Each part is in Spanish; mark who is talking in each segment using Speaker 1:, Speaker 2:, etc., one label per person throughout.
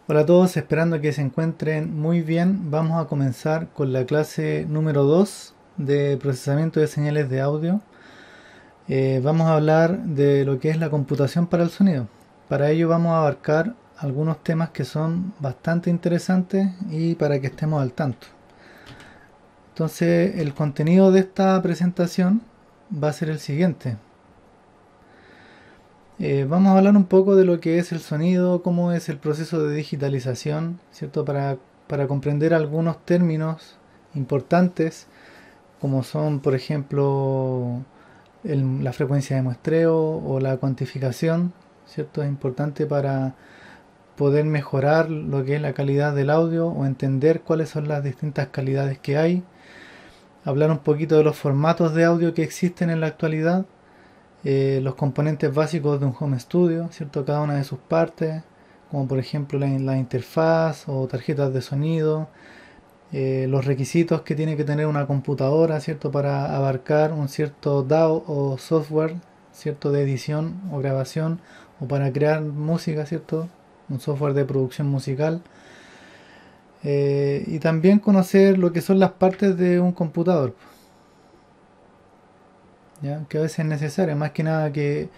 Speaker 1: Hola a todos, esperando que se encuentren muy bien. Vamos a comenzar con la clase número 2 de procesamiento de señales de audio. Vamos a hablar de lo que es la computación para el sonido. Para ello vamos a abarcar algunos temas que son bastante interesantes y para que estemos al tanto. Entonces, el contenido de esta presentación va a ser el siguiente. Vamos a hablar un poco de lo que es el sonido, cómo es el proceso de digitalización, ¿cierto? Para comprender algunos términos importantes, como son, por ejemplo, la frecuencia de muestreo o la cuantificación, ¿cierto? Es importante para poder mejorar lo que es la calidad del audio o entender cuáles son las distintas calidades que hay. Hablar un poquito de los formatos de audio que existen en la actualidad, los componentes básicos de un home studio, ¿cierto? Cada una de sus partes, como por ejemplo la interfaz o tarjetas de sonido, los requisitos que tiene que tener una computadora, ¿cierto? Para abarcar un cierto DAW o software, ¿cierto? De edición o grabación, o para crear música, ¿cierto? Un software de producción musical. Y también conocer lo que son las partes de un computador, ¿ya? Que a veces es necesario, más que nada que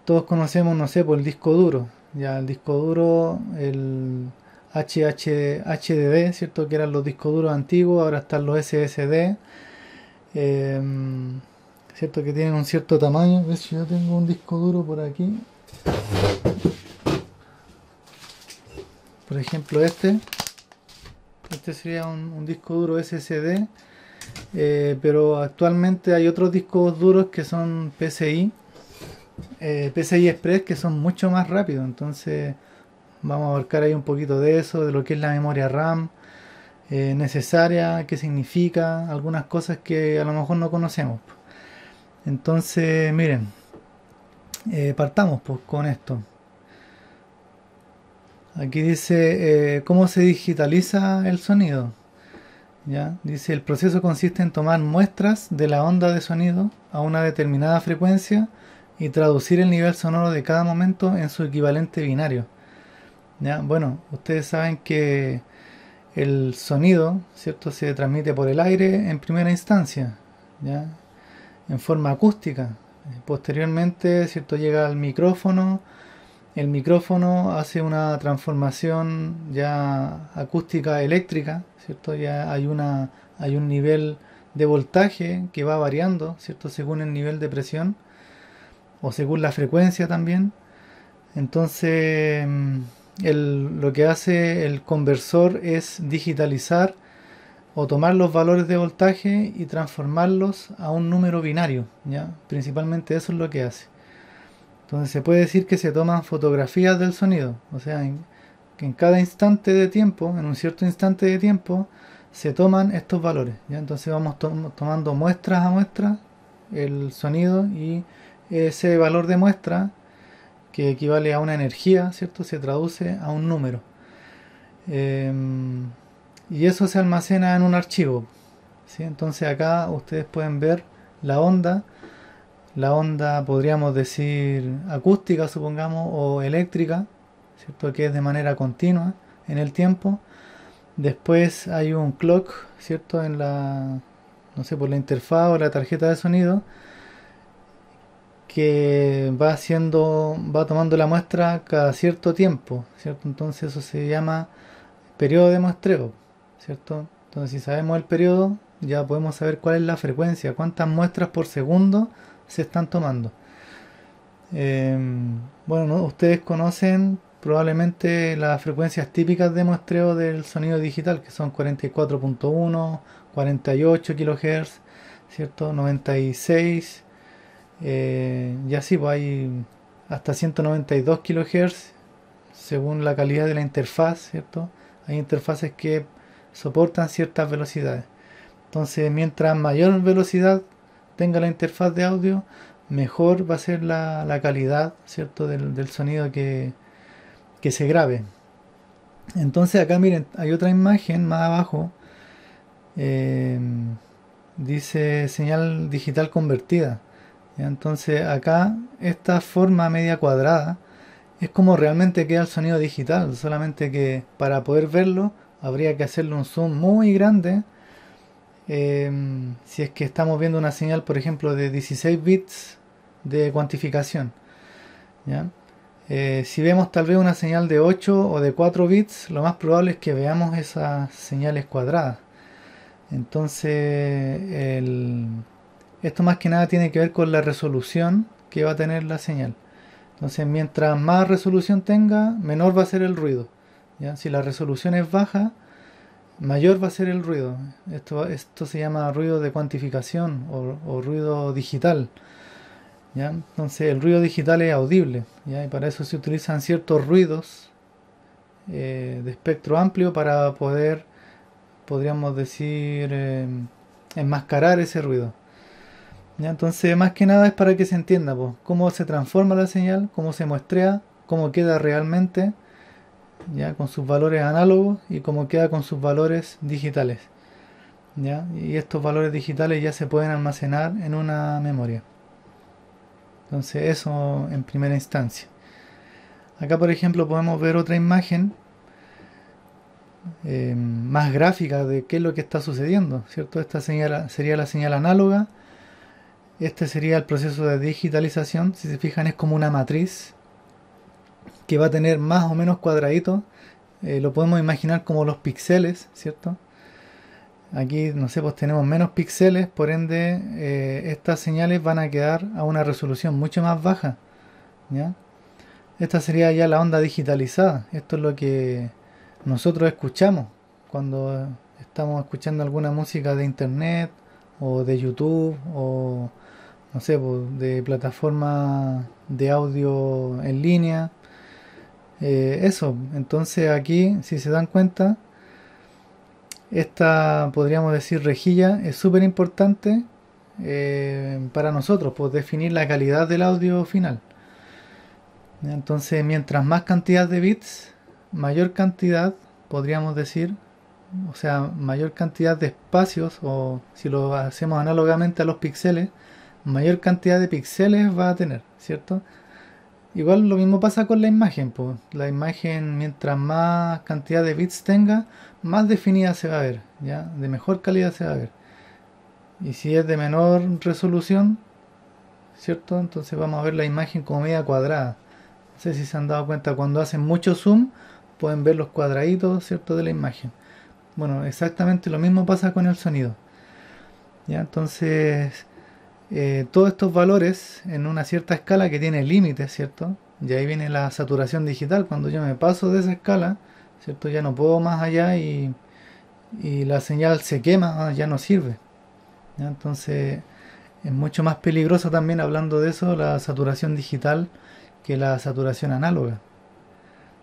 Speaker 1: todos conocemos, no sé, por el disco duro. Ya el disco duro, el HDD, ¿cierto? Que eran los discos duros antiguos, ahora están los SSD, eh, ¿cierto? Que tienen un cierto tamaño. ¿Ves? Yo tengo un disco duro por aquí, por ejemplo este sería un disco duro SSD, pero actualmente hay otros discos duros que son PCI Express, que son mucho más rápidos. Entonces vamos a abarcar ahí un poquito de eso, de lo que es la memoria RAM necesaria, qué significa, algunas cosas que a lo mejor no conocemos. Entonces, miren, partamos pues con esto. Aquí dice cómo se digitaliza el sonido. ¿Ya? Dice, el proceso consiste en tomar muestras de la onda de sonido a una determinada frecuencia y traducir el nivel sonoro de cada momento en su equivalente binario. ¿Ya? Bueno, ustedes saben que el sonido, ¿cierto? Se transmite por el aire en primera instancia, ¿ya? En forma acústica. Posteriormente, ¿cierto? Llega al micrófono. El micrófono hace una transformación ya acústica eléctrica, ¿cierto? Ya hay un nivel de voltaje que va variando, ¿cierto? Según el nivel de presión o según la frecuencia también. Entonces, lo que hace el conversor es digitalizar o tomar los valores de voltaje y transformarlos a un número binario, ¿ya? Principalmente eso es lo que hace. Entonces se puede decir que se toman fotografías del sonido, o sea, que en cada instante de tiempo, en un cierto instante de tiempo, se toman estos valores, ¿ya? Entonces vamos tomando muestras a muestras el sonido, y ese valor de muestra, que equivale a una energía, ¿cierto? Se traduce a un número. Em, y eso se almacena en un archivo, ¿sí? Entonces acá ustedes pueden ver la onda. La onda podríamos decir acústica, supongamos, o eléctrica, ¿cierto? Que es de manera continua en el tiempo. Después hay un clock, ¿cierto? No sé, por la interfaz o la tarjeta de sonido, que va tomando la muestra cada cierto tiempo, ¿cierto? Entonces eso se llama periodo de muestreo, ¿cierto? Entonces si sabemos el periodo, ya podemos saber cuál es la frecuencia, cuántas muestras por segundo se están tomando. Eh, bueno, ¿no? Ustedes conocen probablemente las frecuencias típicas de muestreo del sonido digital, que son 44.1, 48 kHz, ¿cierto? 96, y así pues hay hasta 192 kHz según la calidad de la interfaz, ¿cierto? Hay interfaces que soportan ciertas velocidades. Entonces, mientras mayor velocidad tenga la interfaz de audio, mejor va a ser la calidad, ¿cierto? Del sonido que se grabe. Entonces acá miren, hay otra imagen más abajo. eh, Dice señal digital convertida. ¿Ya? Entonces acá esta forma media cuadrada es como realmente queda el sonido digital, solamente que para poder verlo habría que hacerle un zoom muy grande. Si es que estamos viendo una señal, por ejemplo, de 16 bits de cuantificación, ¿ya? Si vemos tal vez una señal de 8 o de 4 bits, lo más probable es que veamos esas señales cuadradas. Entonces, esto más que nada tiene que ver con la resolución que va a tener la señal. Entonces, mientras más resolución tenga, menor va a ser el ruido, ¿ya? Si la resolución es baja, mayor va a ser el ruido. Esto se llama ruido de cuantificación o ruido digital, ¿ya? Entonces, el ruido digital es audible, ¿ya? Y para eso se utilizan ciertos ruidos de espectro amplio para poder, podríamos decir, enmascarar ese ruido. ¿Ya? Entonces, más que nada es para que se entienda pues, cómo se transforma la señal, cómo se muestrea, cómo queda realmente, ya con sus valores análogos y cómo queda con sus valores digitales. ¿Ya? Y estos valores digitales ya se pueden almacenar en una memoria. Entonces, eso en primera instancia. Acá, por ejemplo, podemos ver otra imagen más gráfica de qué es lo que está sucediendo, ¿cierto? Esta señal sería la señal análoga. Este sería el proceso de digitalización. Si se fijan, es como una matriz que va a tener más o menos cuadraditos. Lo podemos imaginar como los píxeles, ¿cierto? Aquí, no sé, pues tenemos menos píxeles, por ende, estas señales van a quedar a una resolución mucho más baja, ¿ya? Esta sería ya la onda digitalizada. Esto es lo que nosotros escuchamos cuando estamos escuchando alguna música de internet o de YouTube o no sé, pues, de plataforma de audio en línea. Eso, entonces aquí, si se dan cuenta, esta, podríamos decir, rejilla es súper importante para nosotros, pues definir la calidad del audio final. Entonces, mientras más cantidad de bits, mayor cantidad, podríamos decir, o sea, mayor cantidad de espacios, o si lo hacemos análogamente a los píxeles, mayor cantidad de píxeles va a tener, ¿cierto? Igual lo mismo pasa con la imagen, pues. La imagen, mientras más cantidad de bits tenga, más definida se va a ver, ¿ya? De mejor calidad se va a ver. Y si es de menor resolución, ¿cierto? Entonces vamos a ver la imagen como media cuadrada. No sé si se han dado cuenta, cuando hacen mucho zoom, pueden ver los cuadraditos, ¿cierto? De la imagen. Bueno, exactamente lo mismo pasa con el sonido, ¿ya? Entonces, todos estos valores en una cierta escala que tiene límites, ¿cierto? Y ahí viene la saturación digital. Cuando yo me paso de esa escala, ¿cierto? Ya no puedo más allá y la señal se quema, ya no sirve, ¿ya? Entonces es mucho más peligroso también, hablando de eso, la saturación digital que la saturación análoga,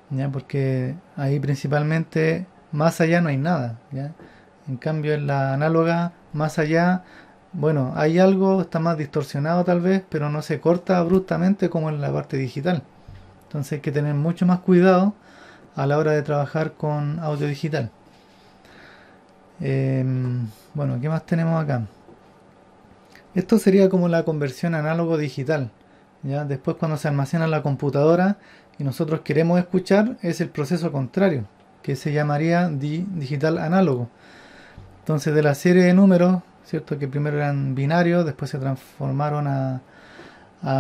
Speaker 1: ¿ya? Porque ahí principalmente más allá no hay nada, ¿ya? En cambio en la análoga, más allá, bueno, hay algo, está más distorsionado tal vez, pero no se corta abruptamente como en la parte digital. Entonces hay que tener mucho más cuidado a la hora de trabajar con audio digital. Bueno, ¿qué más tenemos acá? Esto sería como la conversión análogo-digital, ¿ya? Después cuando se almacena en la computadora y nosotros queremos escuchar, es el proceso contrario, que se llamaría digital análogo. Entonces de la serie de números, ¿cierto? Que primero eran binarios, después se transformaron a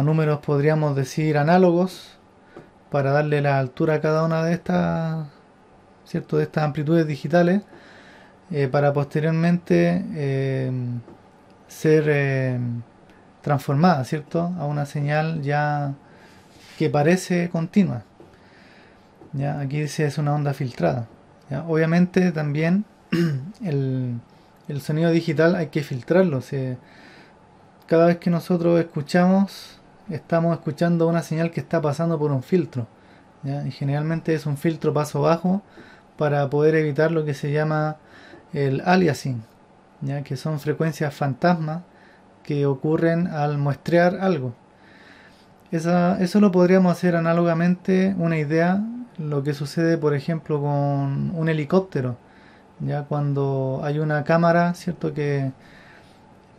Speaker 1: números, podríamos decir, análogos, para darle la altura a cada una de estas, ¿cierto? De estas amplitudes digitales, para posteriormente ser transformada, ¿cierto? A una señal ya que parece continua. ¿Ya? Aquí dice es una onda filtrada. ¿Ya? Obviamente también el, el sonido digital hay que filtrarlo. Cada vez que nosotros escuchamos, estamos escuchando una señal que está pasando por un filtro, ¿ya? Y generalmente es un filtro paso bajo para poder evitar lo que se llama el aliasing, ¿ya? Que son frecuencias fantasma que ocurren al muestrear algo. Eso lo podríamos hacer análogamente, una idea, lo que sucede por ejemplo con un helicóptero, ya cuando hay una cámara, cierto, que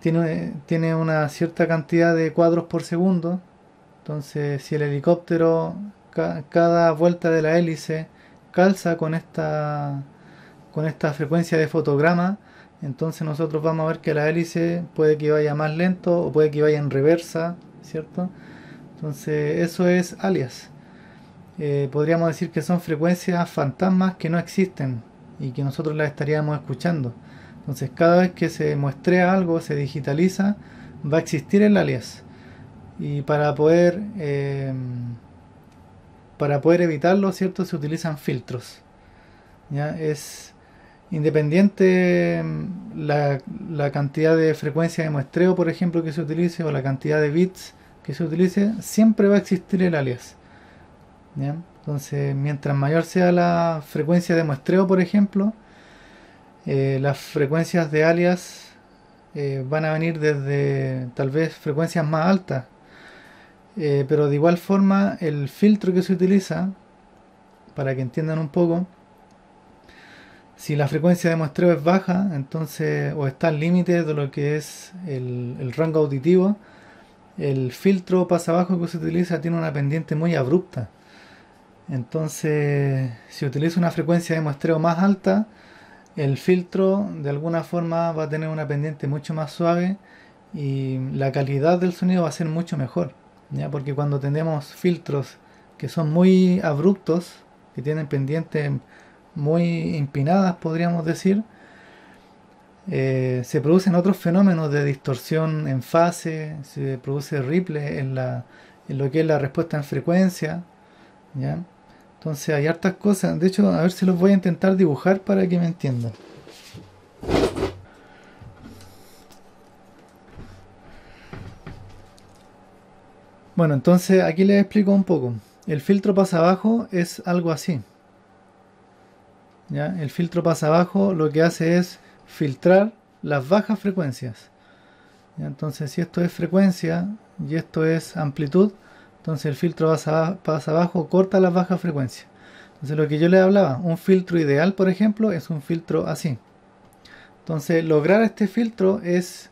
Speaker 1: tiene una cierta cantidad de cuadros por segundo. Entonces si el helicóptero cada vuelta de la hélice calza con esta frecuencia de fotograma. Entonces nosotros vamos a ver que la hélice puede que vaya más lento o puede que vaya en reversa, ¿cierto? Entonces eso es alias. Podríamos decir que son frecuencias fantasmas que no existen y que nosotros las estaríamos escuchando. Entonces cada vez que se muestrea algo, se digitaliza, va a existir el alias. Y para poder evitarlo, ¿cierto? Se utilizan filtros. ¿Ya? Es independiente la cantidad de frecuencia de muestreo, por ejemplo, que se utilice, o la cantidad de bits que se utilice, siempre va a existir el alias. ¿Ya? Entonces, mientras mayor sea la frecuencia de muestreo, por ejemplo, las frecuencias de alias van a venir desde tal vez frecuencias más altas. Pero de igual forma, el filtro que se utiliza, para que entiendan un poco, si la frecuencia de muestreo es baja, entonces, o está al límite de lo que es el rango auditivo, el filtro pasabajo que se utiliza tiene una pendiente muy abrupta. Entonces, si utiliza una frecuencia de muestreo más alta, el filtro de alguna forma va a tener una pendiente mucho más suave y la calidad del sonido va a ser mucho mejor, ¿ya? Porque cuando tenemos filtros que son muy abruptos, que tienen pendientes muy empinadas, podríamos decir, se producen otros fenómenos de distorsión en fase, se produce ripple en lo que es la respuesta en frecuencia, ¿ya? Entonces hay hartas cosas. De hecho, a ver si los voy a intentar dibujar para que me entiendan. Bueno, entonces aquí les explico un poco. El filtro pasabajo es algo así, ¿ya? El filtro pasabajo lo que hace es filtrar las bajas frecuencias, ¿ya? Entonces, si esto es frecuencia y esto es amplitud, entonces el filtro pasabajo corta las bajas frecuencias. Entonces, lo que yo les hablaba, un filtro ideal, por ejemplo, es un filtro así. Entonces, lograr este filtro es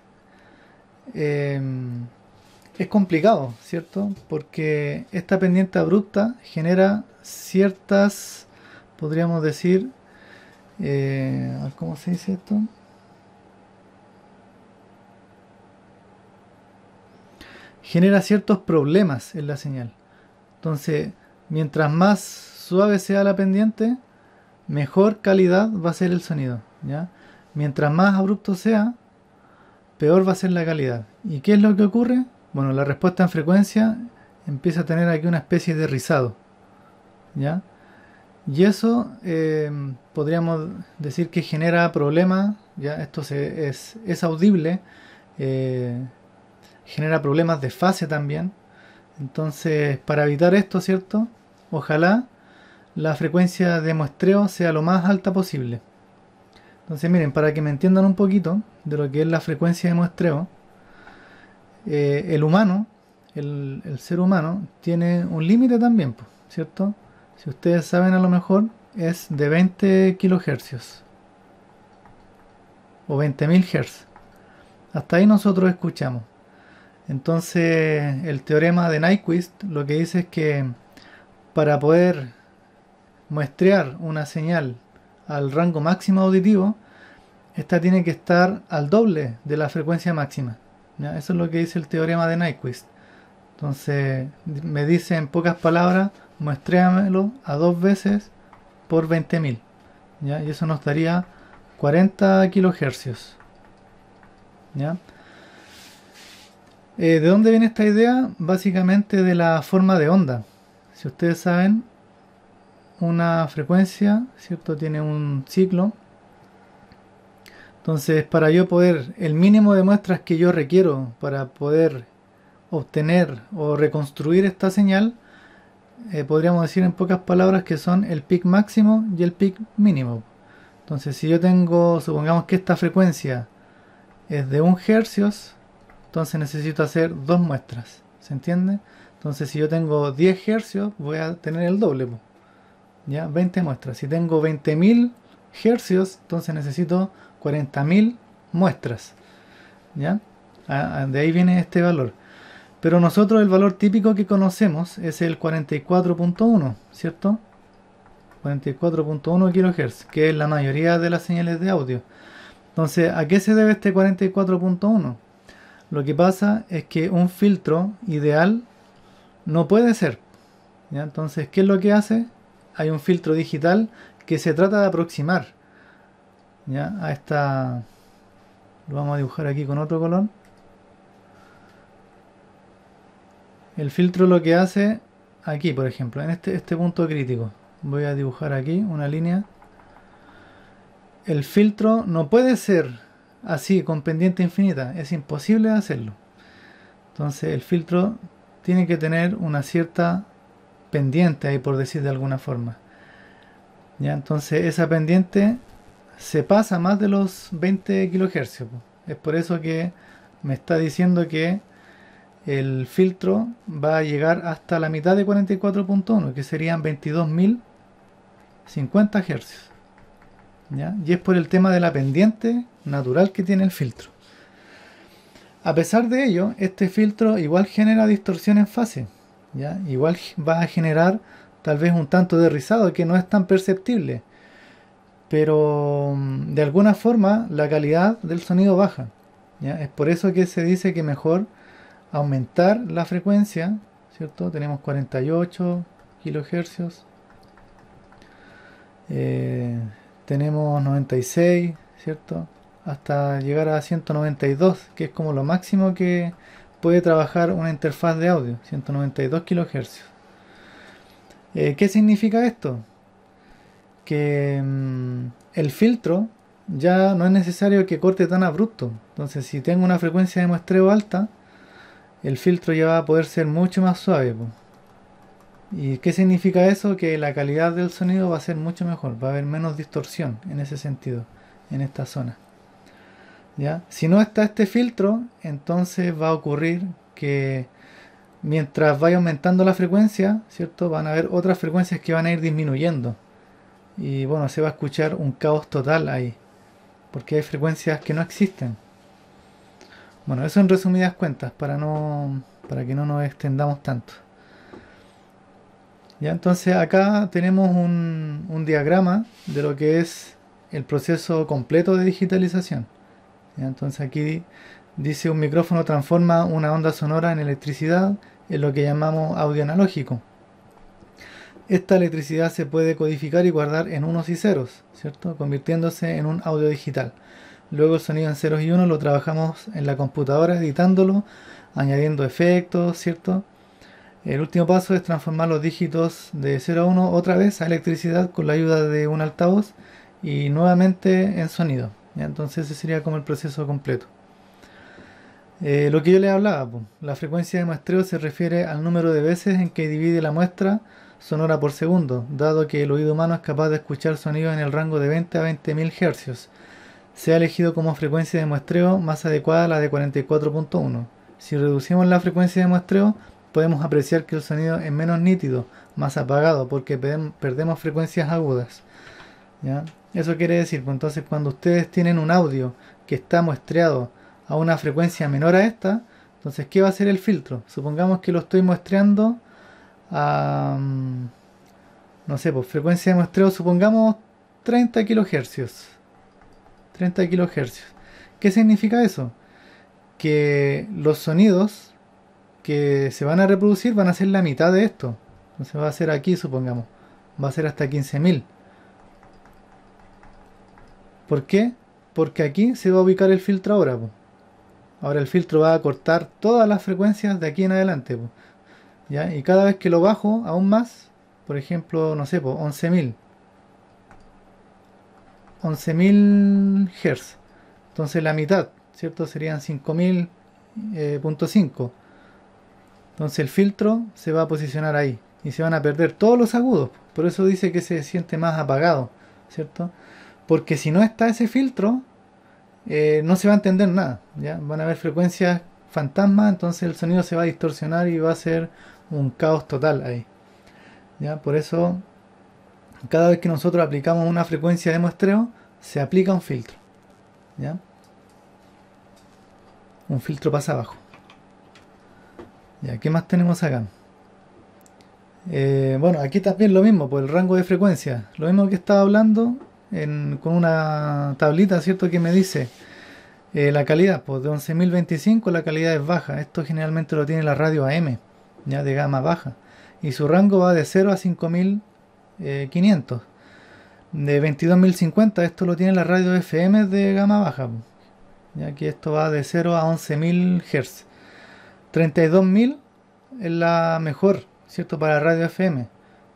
Speaker 1: complicado, ¿cierto? Porque esta pendiente abrupta genera ciertas, podríamos decir, ¿cómo se dice esto? Genera ciertos problemas en la señal. Entonces, mientras más suave sea la pendiente, mejor calidad va a ser el sonido, ¿ya? Mientras más abrupto sea, peor va a ser la calidad. ¿Y qué es lo que ocurre? Bueno, la respuesta en frecuencia empieza a tener aquí una especie de rizado, ¿ya? Y eso podríamos decir que genera problemas, ¿ya? Esto es audible, eh, genera problemas de fase también. Entonces, para evitar esto, ¿cierto? Ojalá la frecuencia de muestreo sea lo más alta posible. Entonces, miren, para que me entiendan un poquito de lo que es la frecuencia de muestreo, el humano, el ser humano, tiene un límite también, ¿cierto? Si ustedes saben, a lo mejor es de 20 kilohercios o 20.000 Hz. Hasta ahí nosotros escuchamos. Entonces, el teorema de Nyquist lo que dice es que para poder muestrear una señal al rango máximo auditivo, esta tiene que estar al doble de la frecuencia máxima, ¿ya? Eso es lo que dice el teorema de Nyquist. Entonces, me dice en pocas palabras, muestréamelo a 2 veces por 20.000, ¿ya? Y eso nos daría 40 kilohercios, ¿ya? ¿De dónde viene esta idea? Básicamente de la forma de onda. Si ustedes saben, una frecuencia, ¿cierto? Tiene un ciclo. Entonces, para yo poder, el mínimo de muestras que yo requiero para poder obtener o reconstruir esta señal, podríamos decir en pocas palabras que son el peak máximo y el peak mínimo. Entonces, si yo tengo, supongamos que esta frecuencia es de 1 hercios, entonces necesito hacer 2 muestras, ¿se entiende? Entonces, si yo tengo 10 hercios, voy a tener el doble, ¿ya? 20 muestras. Si tengo 20.000 hercios, entonces necesito 40.000 muestras, ¿ya? De ahí viene este valor. Pero nosotros el valor típico que conocemos es el 44.1, ¿cierto? 44.1 kHz, que es la mayoría de las señales de audio. Entonces, ¿a qué se debe este 44.1? Lo que pasa es que un filtro ideal no puede ser, ¿ya? Entonces, ¿qué es lo que hace? Hay un filtro digital que se trata de aproximar, ¿ya? A esta... Lo vamos a dibujar aquí con otro color. El filtro lo que hace aquí, por ejemplo, en este punto crítico. Voy a dibujar aquí una línea. El filtro no puede ser así, con pendiente infinita. Es imposible hacerlo. Entonces el filtro tiene que tener una cierta pendiente ahí, por decir de alguna forma. ¿Ya? Entonces esa pendiente se pasa más de los 20 kHz. Es por eso que me está diciendo que el filtro va a llegar hasta la mitad de 44.1, que serían 22.050 Hz. ¿Ya? Y es por el tema de la pendiente natural que tiene el filtro. A pesar de ello, este filtro igual genera distorsión en fase, ¿ya? Igual va a generar tal vez un tanto de rizado que no es tan perceptible, pero de alguna forma la calidad del sonido baja, ¿ya? Es por eso que se dice que mejor aumentar la frecuencia, ¿cierto? Tenemos 48 kHz, tenemos 96, ¿cierto? Hasta llegar a 192, que es como lo máximo que puede trabajar una interfaz de audio, 192 kHz. ¿Qué significa esto? Que el filtro ya no es necesario que corte tan abrupto. Entonces, si tengo una frecuencia de muestreo alta, el filtro ya va a poder ser mucho más suave. ¿Y qué significa eso? Que la calidad del sonido va a ser mucho mejor, va a haber menos distorsión en ese sentido, en esta zona. ¿Ya? Si no está este filtro, entonces va a ocurrir que mientras vaya aumentando la frecuencia, ¿cierto? Van a haber otras frecuencias que van a ir disminuyendo. Y bueno, se va a escuchar un caos total ahí, porque hay frecuencias que no existen. Bueno, eso en resumidas cuentas, para que no nos extendamos tanto. Ya, entonces acá tenemos un diagrama de lo que es el proceso completo de digitalización. ¿Ya? Entonces aquí dice un micrófono transforma una onda sonora en electricidad en lo que llamamos audio analógico. Esta electricidad se puede codificar y guardar en unos y ceros, ¿cierto? Convirtiéndose en un audio digital. Luego el sonido en ceros y unos lo trabajamos en la computadora editándolo, añadiendo efectos, ¿cierto? El último paso es transformar los dígitos de 0 a 1 otra vez a electricidad con la ayuda de un altavoz y nuevamente en sonido. ¿Ya? Entonces ese sería como el proceso completo. Lo que yo les hablaba, la frecuencia de muestreo se refiere al número de veces en que divide la muestra sonora por segundo, dado que el oído humano es capaz de escuchar sonidos en el rango de 20 a 20.000 Hz. Se ha elegido como frecuencia de muestreo más adecuada la de 44.1. Si reducimos la frecuencia de muestreo, podemos apreciar que el sonido es menos nítido, más apagado, porque perdemos frecuencias agudas. ¿Ya? Eso quiere decir, pues entonces cuando ustedes tienen un audio que está muestreado a una frecuencia menor a esta, entonces ¿qué va a hacer el filtro? Supongamos que lo estoy muestreando a, no sé, pues frecuencia de muestreo, supongamos 30 kHz. 30 kHz. ¿Qué significa eso? Que los sonidos que se van a reproducir van a ser la mitad de esto. Entonces va a ser aquí, supongamos. Va a ser hasta 15.000. ¿Por qué? Porque aquí se va a ubicar el filtro ahora. Ahora el filtro va a cortar todas las frecuencias de aquí en adelante. ¿Ya? Y cada vez que lo bajo aún más, por ejemplo, no sé, 11.000. 11.000 Hz. Entonces la mitad, ¿cierto? Serían 5.000.5. Entonces el filtro se va a posicionar ahí y se van a perder todos los agudos. Por eso dice que se siente más apagado, ¿cierto? Porque si no está ese filtro, no se va a entender nada, ¿ya? Van a haber frecuencias fantasma, entonces el sonido se va a distorsionar y va a ser un caos total ahí, ¿ya? Por eso, cada vez que nosotros aplicamos una frecuencia de muestreo, se aplica un filtro, ¿ya? Un filtro pasa abajo. Ya, ¿qué más tenemos acá? Bueno, aquí también lo mismo, por el rango de frecuencia. Lo mismo que estaba hablando con una tablita, ¿cierto? Que me dice la calidad, pues de 11.025 la calidad es baja. Esto generalmente lo tiene la radio AM, ya de gama baja. Y su rango va de 0 a 5.500. De 22.050 esto lo tiene la radio FM de gama baja, pues. Ya que esto va de 0 a 11.000 Hz. 32.000 es la mejor, ¿cierto? Para radio FM. O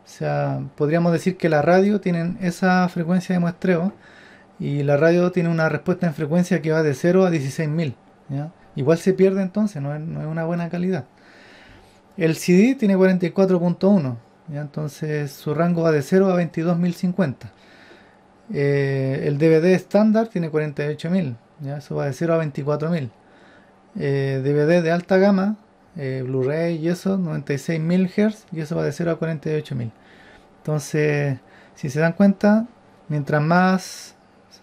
Speaker 1: sea, podríamos decir que la radio tiene esa frecuencia de muestreo y la radio tiene una respuesta en frecuencia que va de 0 a 16.000. ¿Ya? Igual se pierde entonces, no es una buena calidad. El CD tiene 44.1, ¿ya? Entonces su rango va de 0 a 22.050. El DVD estándar tiene 48.000, ¿ya? Eso va de 0 a 24.000. DVD de alta gama, Blu-ray y eso, 96.000 Hz, y eso va de 0 a 48.000. Entonces, si se dan cuenta, mientras más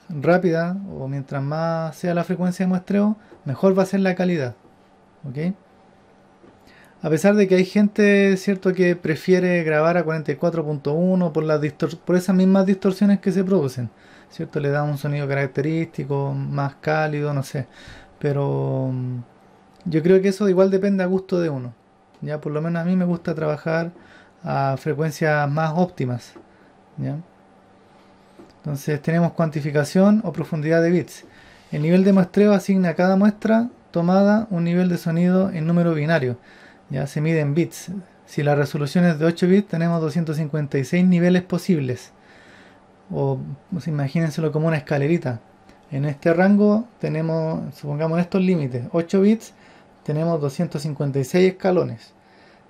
Speaker 1: rápida o mientras más sea la frecuencia de muestreo, mejor va a ser la calidad. ¿Ok? A pesar de que hay gente, cierto, que prefiere grabar a 44.1 por esas mismas distorsiones que se producen, cierto, le da un sonido característico, más cálido, no sé. Pero yo creo que eso igual depende a gusto de uno. Ya, por lo menos a mí me gusta trabajar a frecuencias más óptimas. ¿Ya? Entonces tenemos cuantificación o profundidad de bits. El nivel de muestreo asigna a cada muestra tomada un nivel de sonido en número binario. Ya se mide en bits. Si la resolución es de 8 bits, tenemos 256 niveles posibles. O pues, imagínenselo como una escalerita. En este rango tenemos, supongamos estos límites, 8 bits, tenemos 256 escalones.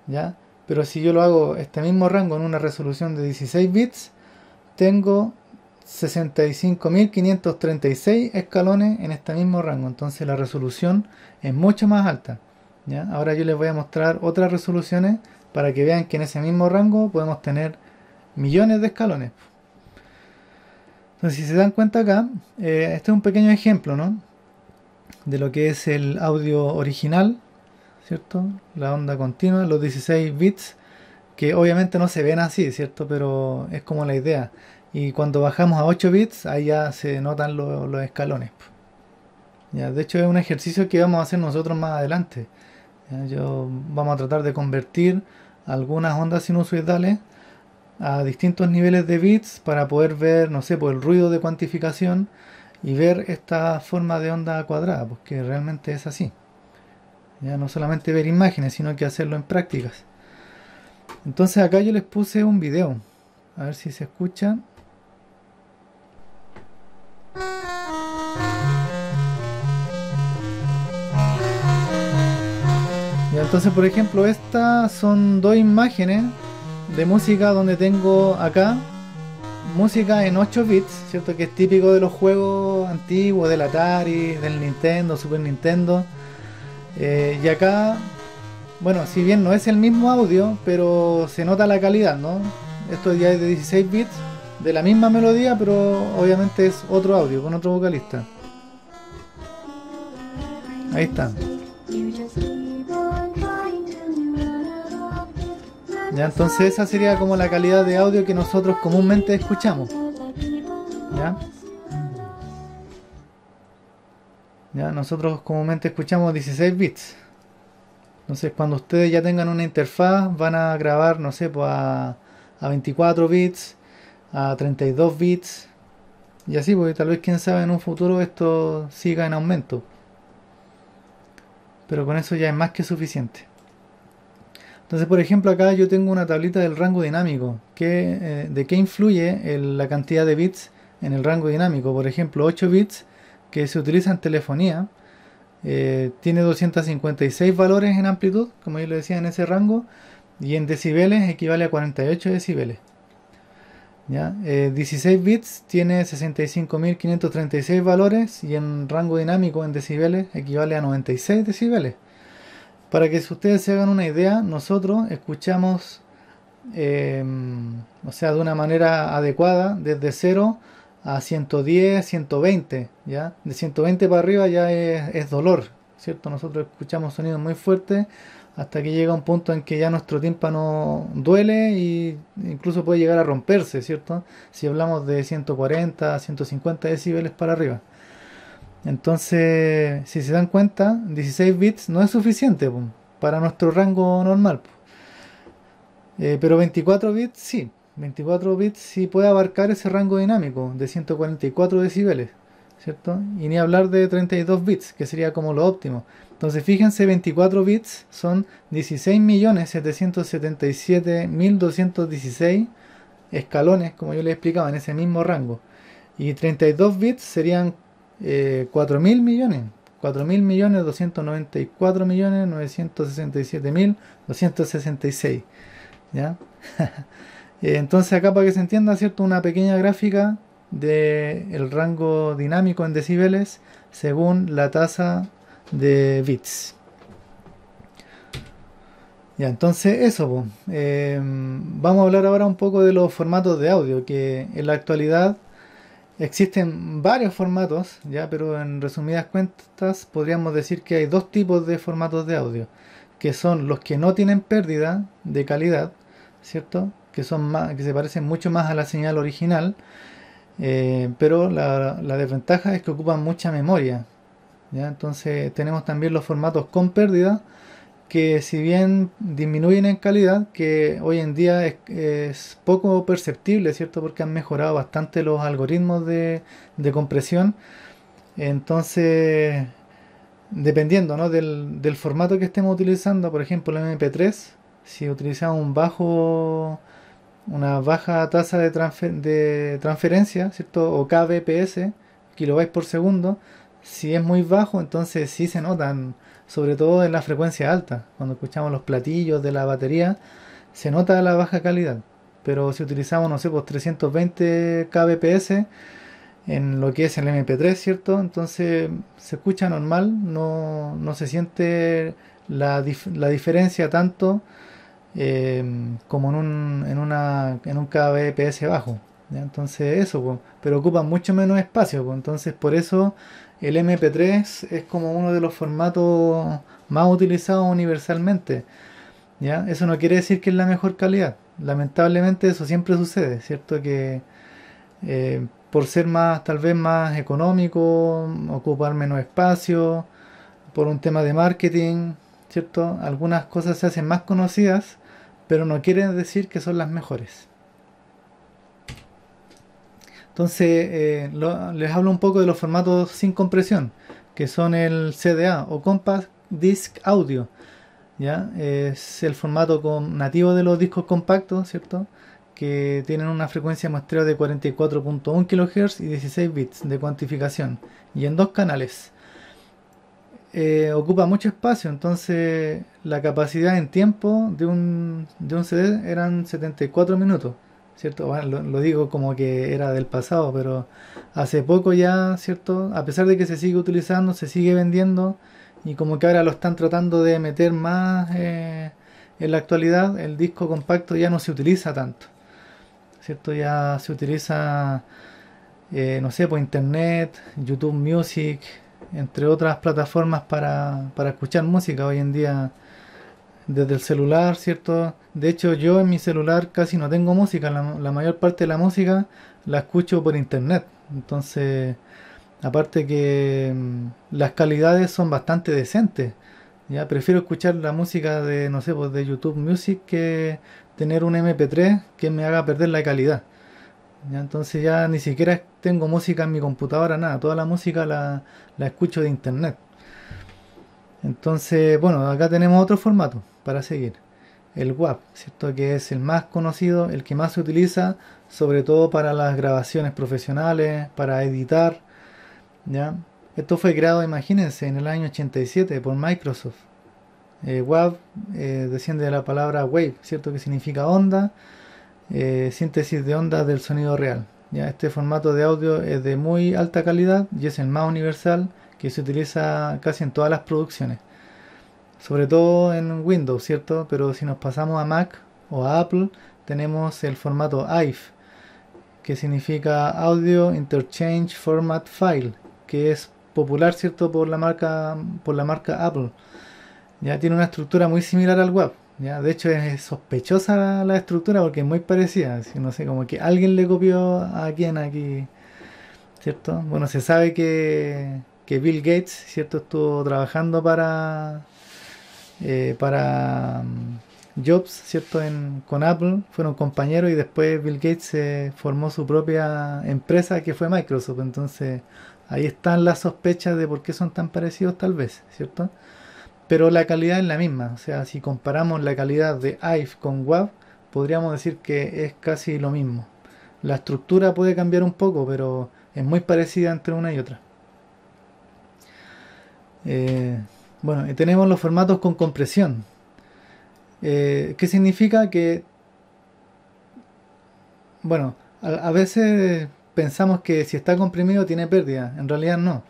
Speaker 1: ¿Ya? Pero si yo lo hago este mismo rango en una resolución de 16 bits, tengo 65.536 escalones en este mismo rango. Entonces la resolución es mucho más alta. ¿Ya? Ahora yo les voy a mostrar otras resoluciones para que vean que en ese mismo rango podemos tener millones de escalones. Entonces, si se dan cuenta acá, este es un pequeño ejemplo, ¿no? De lo que es el audio original, ¿cierto? La onda continua, los 16 bits, que obviamente no se ven así, ¿cierto? Pero es como la idea. Y cuando bajamos a 8 bits, ahí ya se notan los escalones. Ya, de hecho, es un ejercicio que vamos a hacer nosotros más adelante. Vamos a tratar de convertir algunas ondas sinusoidales a distintos niveles de bits para poder ver, no sé, por el ruido de cuantificación y ver esta forma de onda cuadrada, porque realmente es así. Ya no solamente ver imágenes, sino que hacerlo en prácticas. Entonces acá yo les puse un video, a ver si se escucha. Ya, entonces, por ejemplo, estas son dos imágenes de música donde tengo acá música en 8 bits, ¿cierto? Que es típico de los juegos antiguos, del Atari, del Nintendo, Super Nintendo. Y acá, bueno, si bien no es el mismo audio, pero se nota la calidad, ¿no? Esto ya es de 16 bits, de la misma melodía, pero obviamente es otro audio, con otro vocalista. Ahí está. Ya, entonces esa sería como la calidad de audio que nosotros comúnmente escuchamos. ¿Ya? Ya, nosotros comúnmente escuchamos 16 bits. Entonces cuando ustedes ya tengan una interfaz van a grabar, no sé, pues a 24 bits, a 32 bits y así, porque tal vez quién sabe en un futuro esto siga en aumento. Pero con eso ya es más que suficiente. Entonces, por ejemplo, acá yo tengo una tablita del rango dinámico. ¿De qué influye la cantidad de bits en el rango dinámico? Por ejemplo, 8 bits que se utiliza en telefonía tiene 256 valores en amplitud, como yo le decía, en ese rango, y en decibeles equivale a 48 decibeles. ¿Ya? 16 bits tiene 65.536 valores y en rango dinámico en decibeles equivale a 96 decibeles. Para que ustedes se hagan una idea, nosotros escuchamos, o sea, de una manera adecuada, desde 0 a 110, 120, ¿ya? De 120 para arriba ya es dolor, ¿cierto? Nosotros escuchamos sonidos muy fuertes hasta que llega un punto en que ya nuestro tímpano duele y incluso puede llegar a romperse, ¿cierto? Si hablamos de 140 a 150 decibeles para arriba. Entonces, si se dan cuenta, 16 bits no es suficiente po, para nuestro rango normal. Po. Pero 24 bits sí. 24 bits sí puede abarcar ese rango dinámico de 144 decibeles, ¿cierto? Y ni hablar de 32 bits, que sería como lo óptimo. Entonces, fíjense, 24 bits son 16.777.216 escalones, como yo les explicaba, en ese mismo rango. Y 32 bits serían 4.000 millones. 4.000 millones 294 millones 967.266. ¿Ya? Entonces acá para que se entienda, ¿cierto? Una pequeña gráfica del rango dinámico en decibeles según la tasa de bits. Ya, entonces eso, po. Vamos a hablar ahora un poco de los formatos de audio, que en la actualidad existen varios formatos, ya, pero en resumidas cuentas podríamos decir que hay dos tipos de formatos de audio, que son los que no tienen pérdida de calidad, ¿cierto? Que son más, que se parecen mucho más a la señal original, pero la desventaja es que ocupan mucha memoria, ¿ya? Entonces tenemos también los formatos con pérdida, que si bien disminuyen en calidad, que hoy en día es poco perceptible, ¿cierto? Porque han mejorado bastante los algoritmos de compresión. Entonces, dependiendo, ¿no? del formato que estemos utilizando, por ejemplo, el MP3, si utilizamos una baja tasa de transferencia, ¿cierto? O kbps, kilobytes por segundo, si es muy bajo, entonces sí se notan, sobre todo en la frecuencia alta, cuando escuchamos los platillos de la batería, se nota la baja calidad. Pero si utilizamos, no sé, pues 320 kbps en lo que es el MP3, ¿cierto? Entonces se escucha normal, no se siente la diferencia tanto eh, como en un kbps bajo. ¿Ya? Entonces eso, po, pero ocupa mucho menos espacio, po. Entonces por eso el MP3 es como uno de los formatos más utilizados universalmente. ¿Ya? Eso no quiere decir que es la mejor calidad. Lamentablemente eso siempre sucede, ¿cierto? Que por ser más, tal vez más económico, ocupar menos espacio, por un tema de marketing, ¿cierto? Algunas cosas se hacen más conocidas, pero no quiere decir que son las mejores. Entonces, les hablo un poco de los formatos sin compresión, que son el CDA o Compact Disc Audio. ¿Ya? Es el formato nativo de los discos compactos, ¿cierto? Que tienen una frecuencia de muestreo de 44.1 kHz y 16 bits de cuantificación, y en dos canales. Ocupa mucho espacio, entonces la capacidad en tiempo de un CD eran 74 minutos, ¿cierto? Bueno, lo digo como que era del pasado, pero hace poco ya, ¿cierto? A pesar de que se sigue utilizando, se sigue vendiendo, y como que ahora lo están tratando de meter más en la actualidad, el disco compacto ya no se utiliza tanto, ¿cierto? Ya se utiliza, no sé, por internet, YouTube Music, entre otras plataformas para escuchar música hoy en día desde el celular, ¿cierto? De hecho, yo en mi celular casi no tengo música, la mayor parte de la música la escucho por internet. Entonces, aparte que las calidades son bastante decentes. Ya prefiero escuchar la música de, no sé, pues de YouTube Music que tener un MP3 que me haga perder la calidad. Ya, entonces ya ni siquiera tengo música en mi computadora, nada, toda la música la escucho de internet. Entonces, bueno, acá tenemos otro formato para seguir. El WAV, ¿cierto? Que es el más conocido, el que más se utiliza, sobre todo para las grabaciones profesionales, para editar, ¿ya? Esto fue creado, imagínense, en el año 87 por Microsoft. WAV desciende de la palabra wave, ¿cierto? Que significa onda, síntesis de ondas del sonido real. ¿Ya? Este formato de audio es de muy alta calidad y es el más universal, que se utiliza casi en todas las producciones, sobre todo en Windows, ¿cierto? Pero si nos pasamos a Mac o a Apple, tenemos el formato AIF, que significa Audio Interchange Format File, que es popular, ¿cierto? Por la marca Apple. Ya tiene una estructura muy similar al WAV. Ya, de hecho es sospechosa la estructura porque es muy parecida. Así, no sé, como que alguien le copió a quién aquí, ¿cierto? Bueno, se sabe que Bill Gates, ¿cierto? Estuvo trabajando para Jobs, ¿cierto? Con Apple, fueron compañeros y después Bill Gates formó su propia empresa que fue Microsoft. Entonces ahí están las sospechas de por qué son tan parecidos tal vez, ¿cierto? Pero la calidad es la misma. O sea, si comparamos la calidad de IVE con WAV, podríamos decir que es casi lo mismo. La estructura puede cambiar un poco, pero es muy parecida entre una y otra. Eh, bueno, y tenemos los formatos con compresión. ¿Qué significa? Que, bueno, a veces pensamos que si está comprimido tiene pérdida. En realidad no.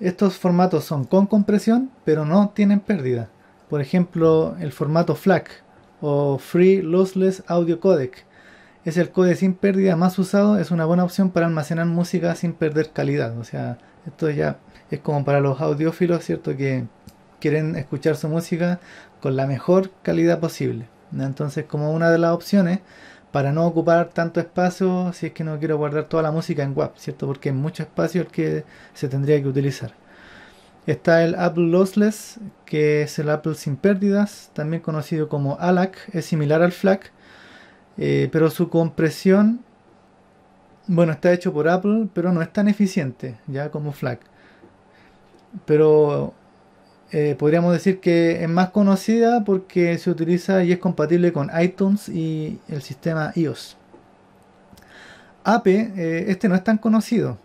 Speaker 1: Estos formatos son con compresión, pero no tienen pérdida. Por ejemplo, el formato FLAC o Free Lossless Audio Codec. Es el código sin pérdida más usado, es una buena opción para almacenar música sin perder calidad. O sea, esto ya es como para los audiófilos, ¿cierto? Que quieren escuchar su música con la mejor calidad posible. ¿No? Entonces, como una de las opciones, para no ocupar tanto espacio, si es que no quiero guardar toda la música en WAP, ¿cierto? Porque es mucho espacio el que se tendría que utilizar. Está el Apple Lossless, que es el Apple sin pérdidas, también conocido como ALAC, es similar al FLAC, pero su compresión, bueno, está hecho por Apple, pero no es tan eficiente, ya como FLAC. Pero podríamos decir que es más conocida porque se utiliza y es compatible con iTunes y el sistema iOS. APE, este no es tan conocido.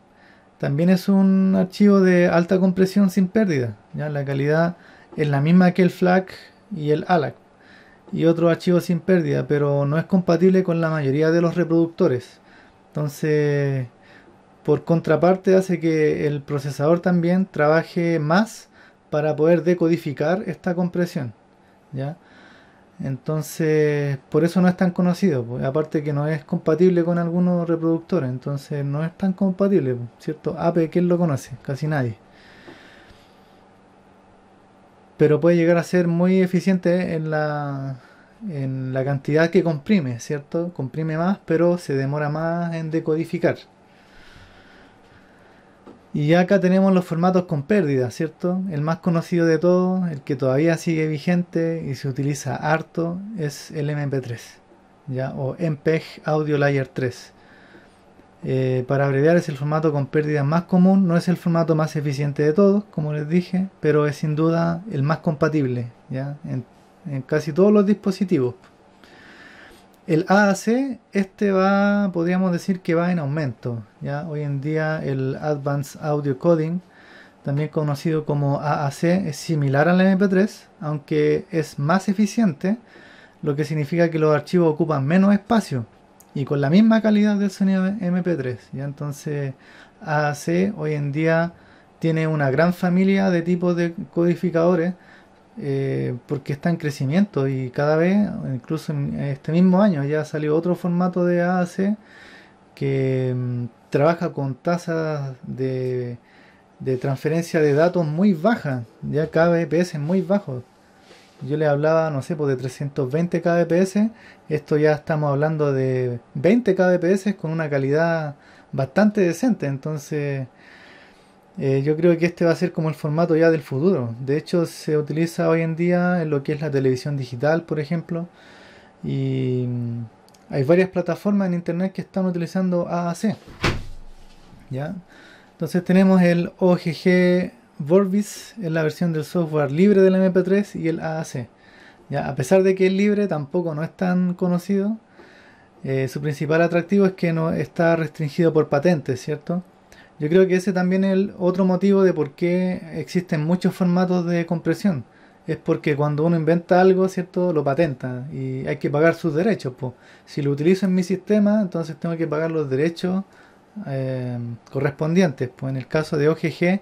Speaker 1: También es un archivo de alta compresión sin pérdida. ¿Ya? La calidad es la misma que el FLAC y el ALAC. Y otro archivo sin pérdida, pero no es compatible con la mayoría de los reproductores. Entonces, por contraparte, hace que el procesador también trabaje más para poder decodificar esta compresión. ¿Ya? Entonces, por eso no es tan conocido. Pues, aparte que no es compatible con algunos reproductores, entonces no es tan compatible, pues, ¿cierto? Ape, ¿quién lo conoce? Casi nadie. Pero puede llegar a ser muy eficiente en la cantidad que comprime, ¿cierto? Comprime más, pero se demora más en decodificar. Y acá tenemos los formatos con pérdida, ¿cierto? El más conocido de todos, el que todavía sigue vigente y se utiliza harto, es el MP3, ¿ya? O MPEG Audio Layer 3. Para abreviar, es el formato con pérdida más común, no es el formato más eficiente de todos, como les dije, pero es sin duda el más compatible, ¿ya? En casi todos los dispositivos. El AAC, este va, podríamos decir que va en aumento. ¿Ya? Hoy en día el Advanced Audio Coding, también conocido como AAC, es similar al MP3, aunque es más eficiente, lo que significa que los archivos ocupan menos espacio y con la misma calidad del sonido MP3. ¿Ya? Entonces AAC hoy en día tiene una gran familia de tipos de codificadores porque está en crecimiento y cada vez, incluso en este mismo año, ya salió otro formato de AAC que trabaja con tasas de transferencia de datos muy bajas, ya kbps muy bajos. Yo le hablaba, no sé, pues de 320 kbps, esto ya estamos hablando de 20 kbps con una calidad bastante decente, entonces yo creo que este va a ser como el formato ya del futuro. De hecho, se utiliza hoy en día en lo que es la televisión digital, por ejemplo, y hay varias plataformas en internet que están utilizando AAC, ¿ya? Entonces tenemos el OGG Vorbis, en la versión del software libre del MP3 y el AAC. ¿Ya? A pesar de que es libre, tampoco no es tan conocido. Su principal atractivo es que no está restringido por patentes, ¿cierto? Yo creo que ese también es el otro motivo de por qué existen muchos formatos de compresión. Es porque cuando uno inventa algo, ¿cierto? Lo patenta y hay que pagar sus derechos, po. Si lo utilizo en mi sistema, entonces tengo que pagar los derechos correspondientes. Pues en el caso de OGG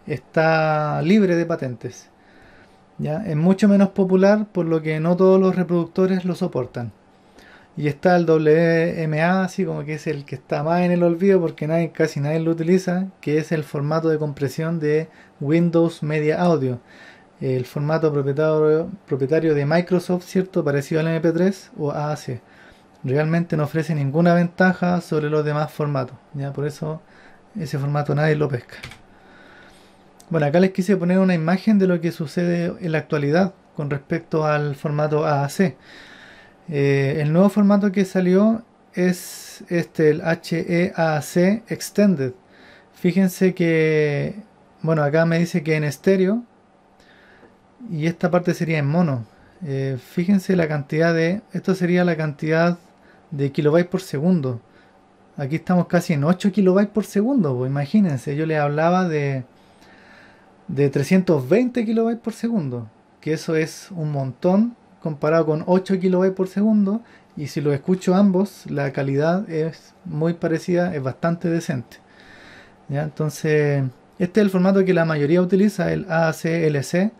Speaker 1: está libre de patentes. ¿Ya? Es mucho menos popular, por lo que no todos los reproductores lo soportan. Y está el WMA, así como que es el que está más en el olvido porque casi nadie lo utiliza, que es el formato de compresión de Windows Media Audio. el formato propietario de Microsoft, ¿cierto? Parecido al MP3 o AAC. Realmente no ofrece ninguna ventaja sobre los demás formatos, ¿ya? Por eso ese formato nadie lo pesca. Bueno, acá les quise poner una imagen de lo que sucede en la actualidad con respecto al formato AAC. El nuevo formato que salió es el HEAC Extended. Fíjense que, bueno, acá me dice que en estéreo y esta parte sería en mono. Fíjense la cantidad esto sería la cantidad de kilobytes por segundo. Aquí estamos casi en 8 kilobytes por segundo, pues imagínense, yo les hablaba de 320 kilobytes por segundo, que eso es un montón comparado con 8 kilobytes por segundo, y si lo escucho ambos, la calidad es muy parecida, es bastante decente. ¿Ya? Entonces, este es el formato que la mayoría utiliza, el AAC-LC.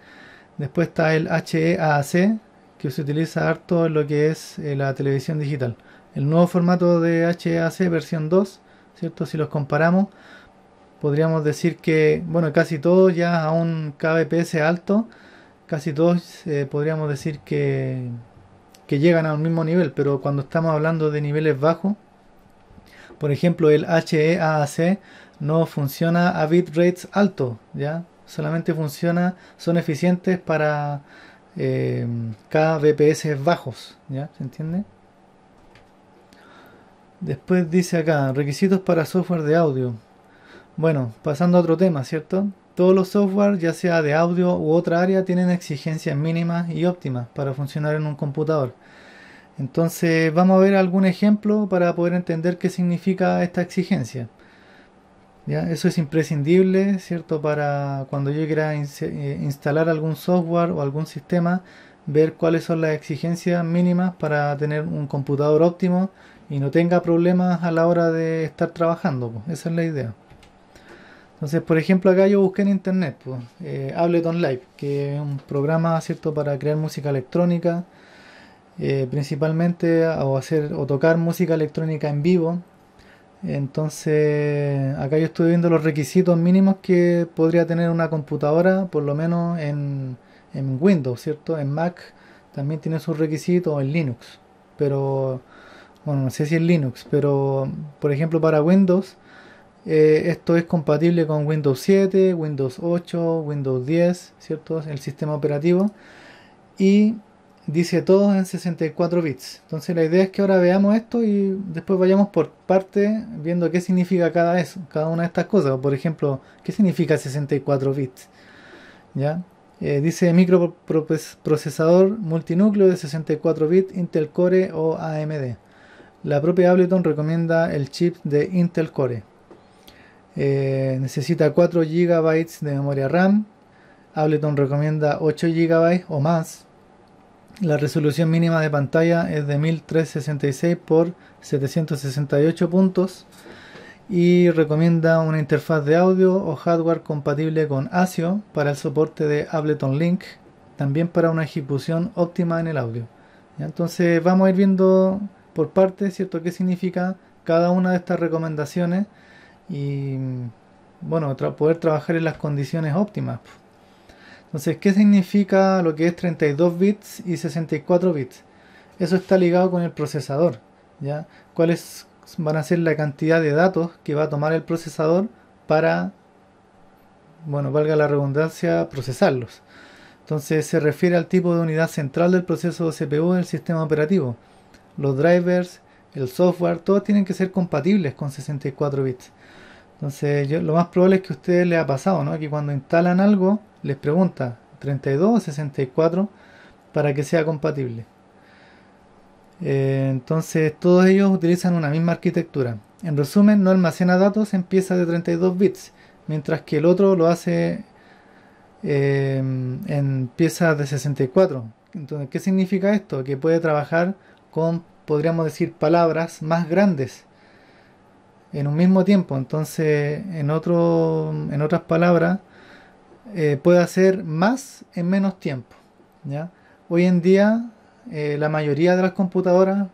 Speaker 1: Después está el HEAC, que se utiliza harto en lo que es la televisión digital. El nuevo formato de HEAC versión 2, ¿cierto? Si los comparamos, podríamos decir que, bueno, casi todos ya a un kbps alto, casi todos podríamos decir que llegan al mismo nivel, pero cuando estamos hablando de niveles bajos, por ejemplo, el HEAC no funciona a bitrates altos, ¿ya? Solamente son eficientes para kbps bajos, ¿ya? ¿Se entiende? Después dice acá, requisitos para software de audio. Bueno, pasando a otro tema, ¿cierto? Todos los software, ya sea de audio u otra área, tienen exigencias mínimas y óptimas para funcionar en un computador. Entonces vamos a ver algún ejemplo para poder entender qué significa esta exigencia. ¿Ya? Eso es imprescindible, ¿cierto? Para cuando yo quiera instalar algún software o algún sistema, ver cuáles son las exigencias mínimas para tener un computador óptimo y no tenga problemas a la hora de estar trabajando, pues. Esa es la idea. Entonces, por ejemplo, acá yo busqué en internet, pues, Ableton Live, que es un programa, ¿cierto?, para crear música electrónica, principalmente, o tocar música electrónica en vivo. Entonces, acá yo estoy viendo los requisitos mínimos que podría tener una computadora, por lo menos en Windows, ¿cierto? En Mac también tiene sus requisitos, o en Linux, pero, bueno, no sé si en Linux, pero, por ejemplo, para Windows, esto es compatible con Windows 7, Windows 8, Windows 10, ¿cierto? El sistema operativo. Y dice todo en 64 bits. Entonces la idea es que ahora veamos esto y después vayamos por parte viendo qué significa cada una de estas cosas. Por ejemplo, ¿qué significa 64 bits? ¿Ya? Dice microprocesador multinúcleo de 64 bits Intel Core o AMD. La propia Ableton recomienda el chip de Intel Core. Necesita 4 GB de memoria RAM. Ableton recomienda 8 GB o más. La resolución mínima de pantalla es de 1366 por 768 puntos y recomienda una interfaz de audio o hardware compatible con ASIO para el soporte de Ableton Link, también para una ejecución óptima en el audio. ¿Ya? Entonces vamos a ir viendo por partes, ¿cierto?, qué significa cada una de estas recomendaciones y, bueno, poder trabajar en las condiciones óptimas. Entonces, ¿qué significa lo que es 32 bits y 64 bits? Eso está ligado con el procesador, ¿ya? ¿Cuáles van a ser la cantidad de datos que va a tomar el procesador para, bueno, valga la redundancia, procesarlos? Entonces, se refiere al tipo de unidad central del proceso de CPU del sistema operativo. Los drivers, el software, todos tienen que ser compatibles con 64 bits. Entonces, lo más probable es que a ustedes les ha pasado, ¿no?, que cuando instalan algo, les pregunta 32 o 64 para que sea compatible. Entonces, todos ellos utilizan una misma arquitectura. En resumen, no almacena datos en piezas de 32 bits, mientras que el otro lo hace en piezas de 64. Entonces, ¿qué significa esto? Que puede trabajar con, podríamos decir, palabras más grandes en un mismo tiempo. Entonces, en otras palabras, puede hacer más en menos tiempo, ¿ya? Hoy en día, la mayoría de las computadoras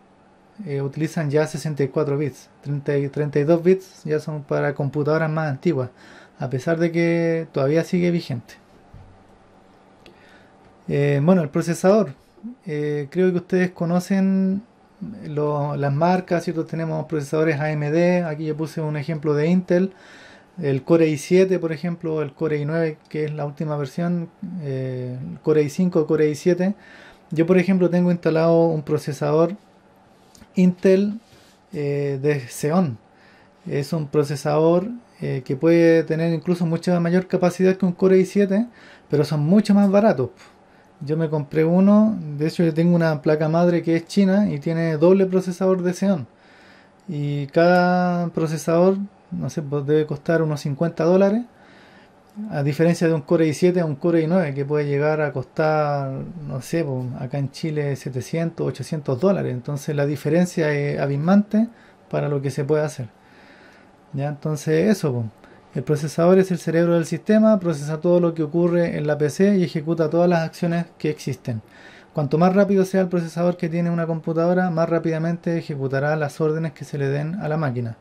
Speaker 1: utilizan ya 64 bits. 32 bits ya son para computadoras más antiguas, a pesar de que todavía sigue vigente. Bueno, el procesador. Creo que ustedes conocen las marcas, ¿cierto? Tenemos procesadores AMD. Aquí yo puse un ejemplo de Intel. El Core i7, por ejemplo, el Core i9, que es la última versión, el Core i5, Core i7. Yo, por ejemplo, tengo instalado un procesador Intel de Xeon. Es un procesador que puede tener incluso mucha mayor capacidad que un Core i7, pero son mucho más baratos. Yo me compré uno, de hecho yo tengo una placa madre que es china y tiene doble procesador de Xeon. Y cada procesador, no sé, pues debe costar unos $50, a diferencia de un Core i7 a un Core i9 que puede llegar a costar, no sé, pues, acá en Chile 700, $800. Entonces la diferencia es abismante para lo que se puede hacer. ¿Ya? Entonces eso, pues. El procesador es el cerebro del sistema, procesa todo lo que ocurre en la PC y ejecuta todas las acciones que existen. Cuanto más rápido sea el procesador que tiene una computadora, más rápidamente ejecutará las órdenes que se le den a la máquina.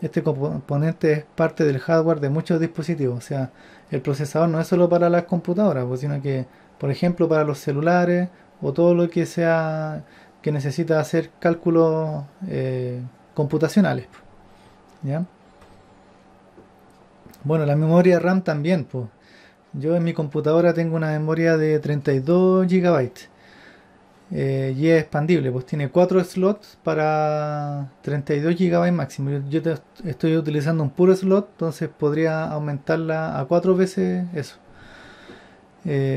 Speaker 1: Este componente es parte del hardware de muchos dispositivos, o sea, el procesador no es solo para las computadoras, pues, sino que, por ejemplo, para los celulares o todo lo que sea que necesita hacer cálculos computacionales. ¿Ya? Bueno, la memoria RAM también, pues. Yo en mi computadora tengo una memoria de 32 gigabytes y es expandible, pues tiene 4 slots para 32 gigabytes máximo. Estoy utilizando un puro slot, entonces podría aumentarla a 4 veces eso.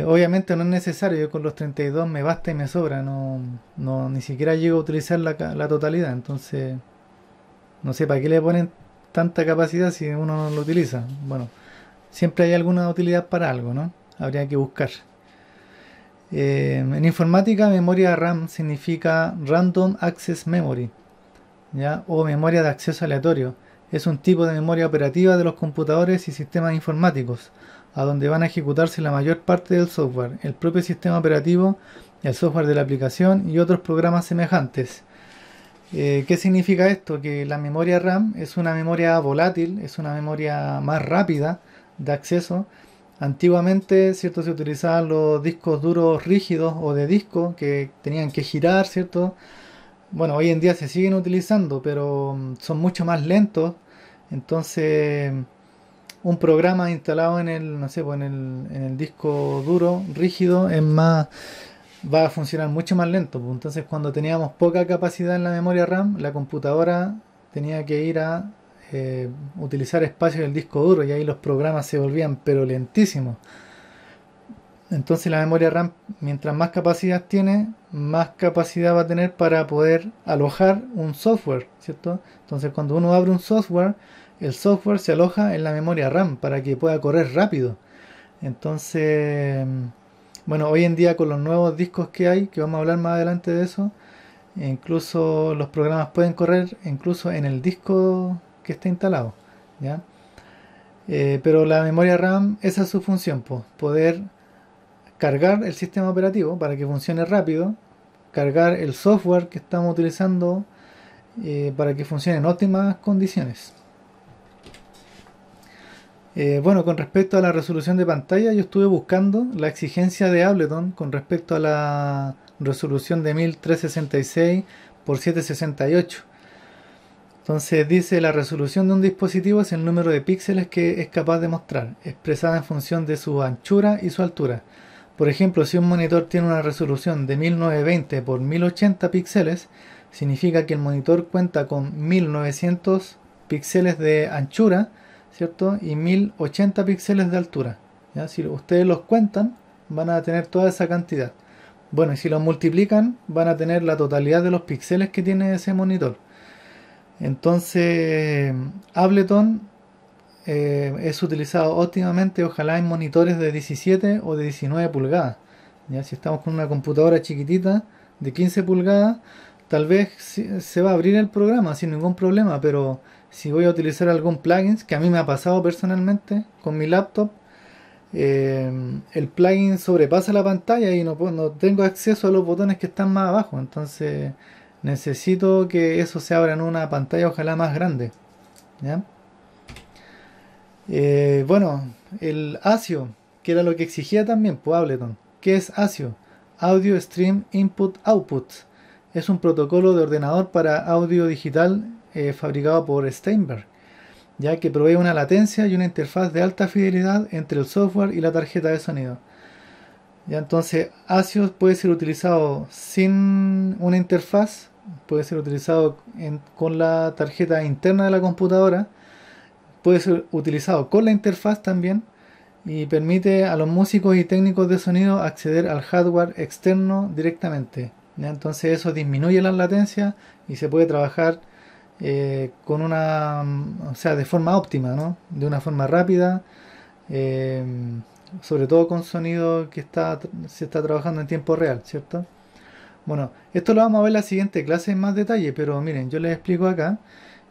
Speaker 1: Obviamente no es necesario, yo con los 32 me basta y me sobra, ni siquiera llego a utilizar la totalidad, entonces no sé para qué le ponen tanta capacidad si uno no lo utiliza. Bueno, siempre hay alguna utilidad para algo, ¿no? Habría que buscar. En informática, memoria RAM significa Random Access Memory, ¿ya? O memoria de acceso aleatorio. Es un tipo de memoria operativa de los computadores y sistemas informáticos, a donde van a ejecutarse la mayor parte del software, el propio sistema operativo, el software de la aplicación y otros programas semejantes. ¿Qué significa esto? Que la memoria RAM es una memoria volátil, es una memoria más rápida de acceso. Antiguamente, ¿cierto? Se utilizaban los discos duros rígidos o de disco que tenían que girar, ¿cierto? Bueno, hoy en día se siguen utilizando, pero son mucho más lentos. Entonces, un programa instalado en el, no sé, pues en el disco duro rígido es más, va a funcionar mucho más lento, pues. Entonces, cuando teníamos poca capacidad en la memoria RAM, la computadora tenía que ir a utilizar espacio del disco duro y ahí los programas se volvían pero lentísimos. Entonces la memoria RAM, mientras más capacidad tiene, más capacidad va a tener para poder alojar un software, ¿cierto? Entonces cuando uno abre un software, el software se aloja en la memoria RAM para que pueda correr rápido. Entonces, bueno, hoy en día con los nuevos discos que hay, que vamos a hablar más adelante de eso, incluso los programas pueden correr incluso en el disco que está instalado, ¿ya? Pero la memoria RAM, esa es su función, pues, poder cargar el sistema operativo para que funcione rápido, cargar el software que estamos utilizando para que funcione en óptimas condiciones. Bueno, con respecto a la resolución de pantalla, yo estuve buscando la exigencia de Ableton con respecto a la resolución de 1366 por 768. Entonces dice la resolución de un dispositivo es el número de píxeles que es capaz de mostrar, expresada en función de su anchura y su altura. Por ejemplo, si un monitor tiene una resolución de 1920 por 1080 píxeles, significa que el monitor cuenta con 1900 píxeles de anchura, ¿cierto? Y 1080 píxeles de altura. ¿Ya? Si ustedes los cuentan, van a tener toda esa cantidad. Bueno, y si los multiplican, van a tener la totalidad de los píxeles que tiene ese monitor. Entonces, Ableton es utilizado óptimamente, ojalá en monitores de 17 o de 19 pulgadas. ¿Ya? Si estamos con una computadora chiquitita de 15 pulgadas, tal vez se va a abrir el programa sin ningún problema, pero si voy a utilizar algún plugin, que a mí me ha pasado personalmente con mi laptop, el plugin sobrepasa la pantalla y no tengo acceso a los botones que están más abajo, entonces necesito que eso se abra en una pantalla ojalá más grande. ¿Ya? Bueno, el ASIO, que era lo que exigía también, pues Ableton, ¿Qué es ASIO? Audio Stream Input Output. Es un protocolo de ordenador para audio digital fabricado por Steinberg, ya que provee una latencia y una interfaz de alta fidelidad entre el software y la tarjeta de sonido. Ya, entonces ASIO puede ser utilizado sin una interfaz, puede ser utilizado con la tarjeta interna de la computadora, puede ser utilizado con la interfaz también, y permite a los músicos y técnicos de sonido acceder al hardware externo directamente. ¿Ya? Entonces eso disminuye la latencia y se puede trabajar con una, o sea, de forma óptima, ¿no? De una forma rápida, eh, sobre todo con sonido que se está trabajando en tiempo real, ¿cierto? Bueno, esto lo vamos a ver en la siguiente clase en más detalle, pero miren, yo les explico acá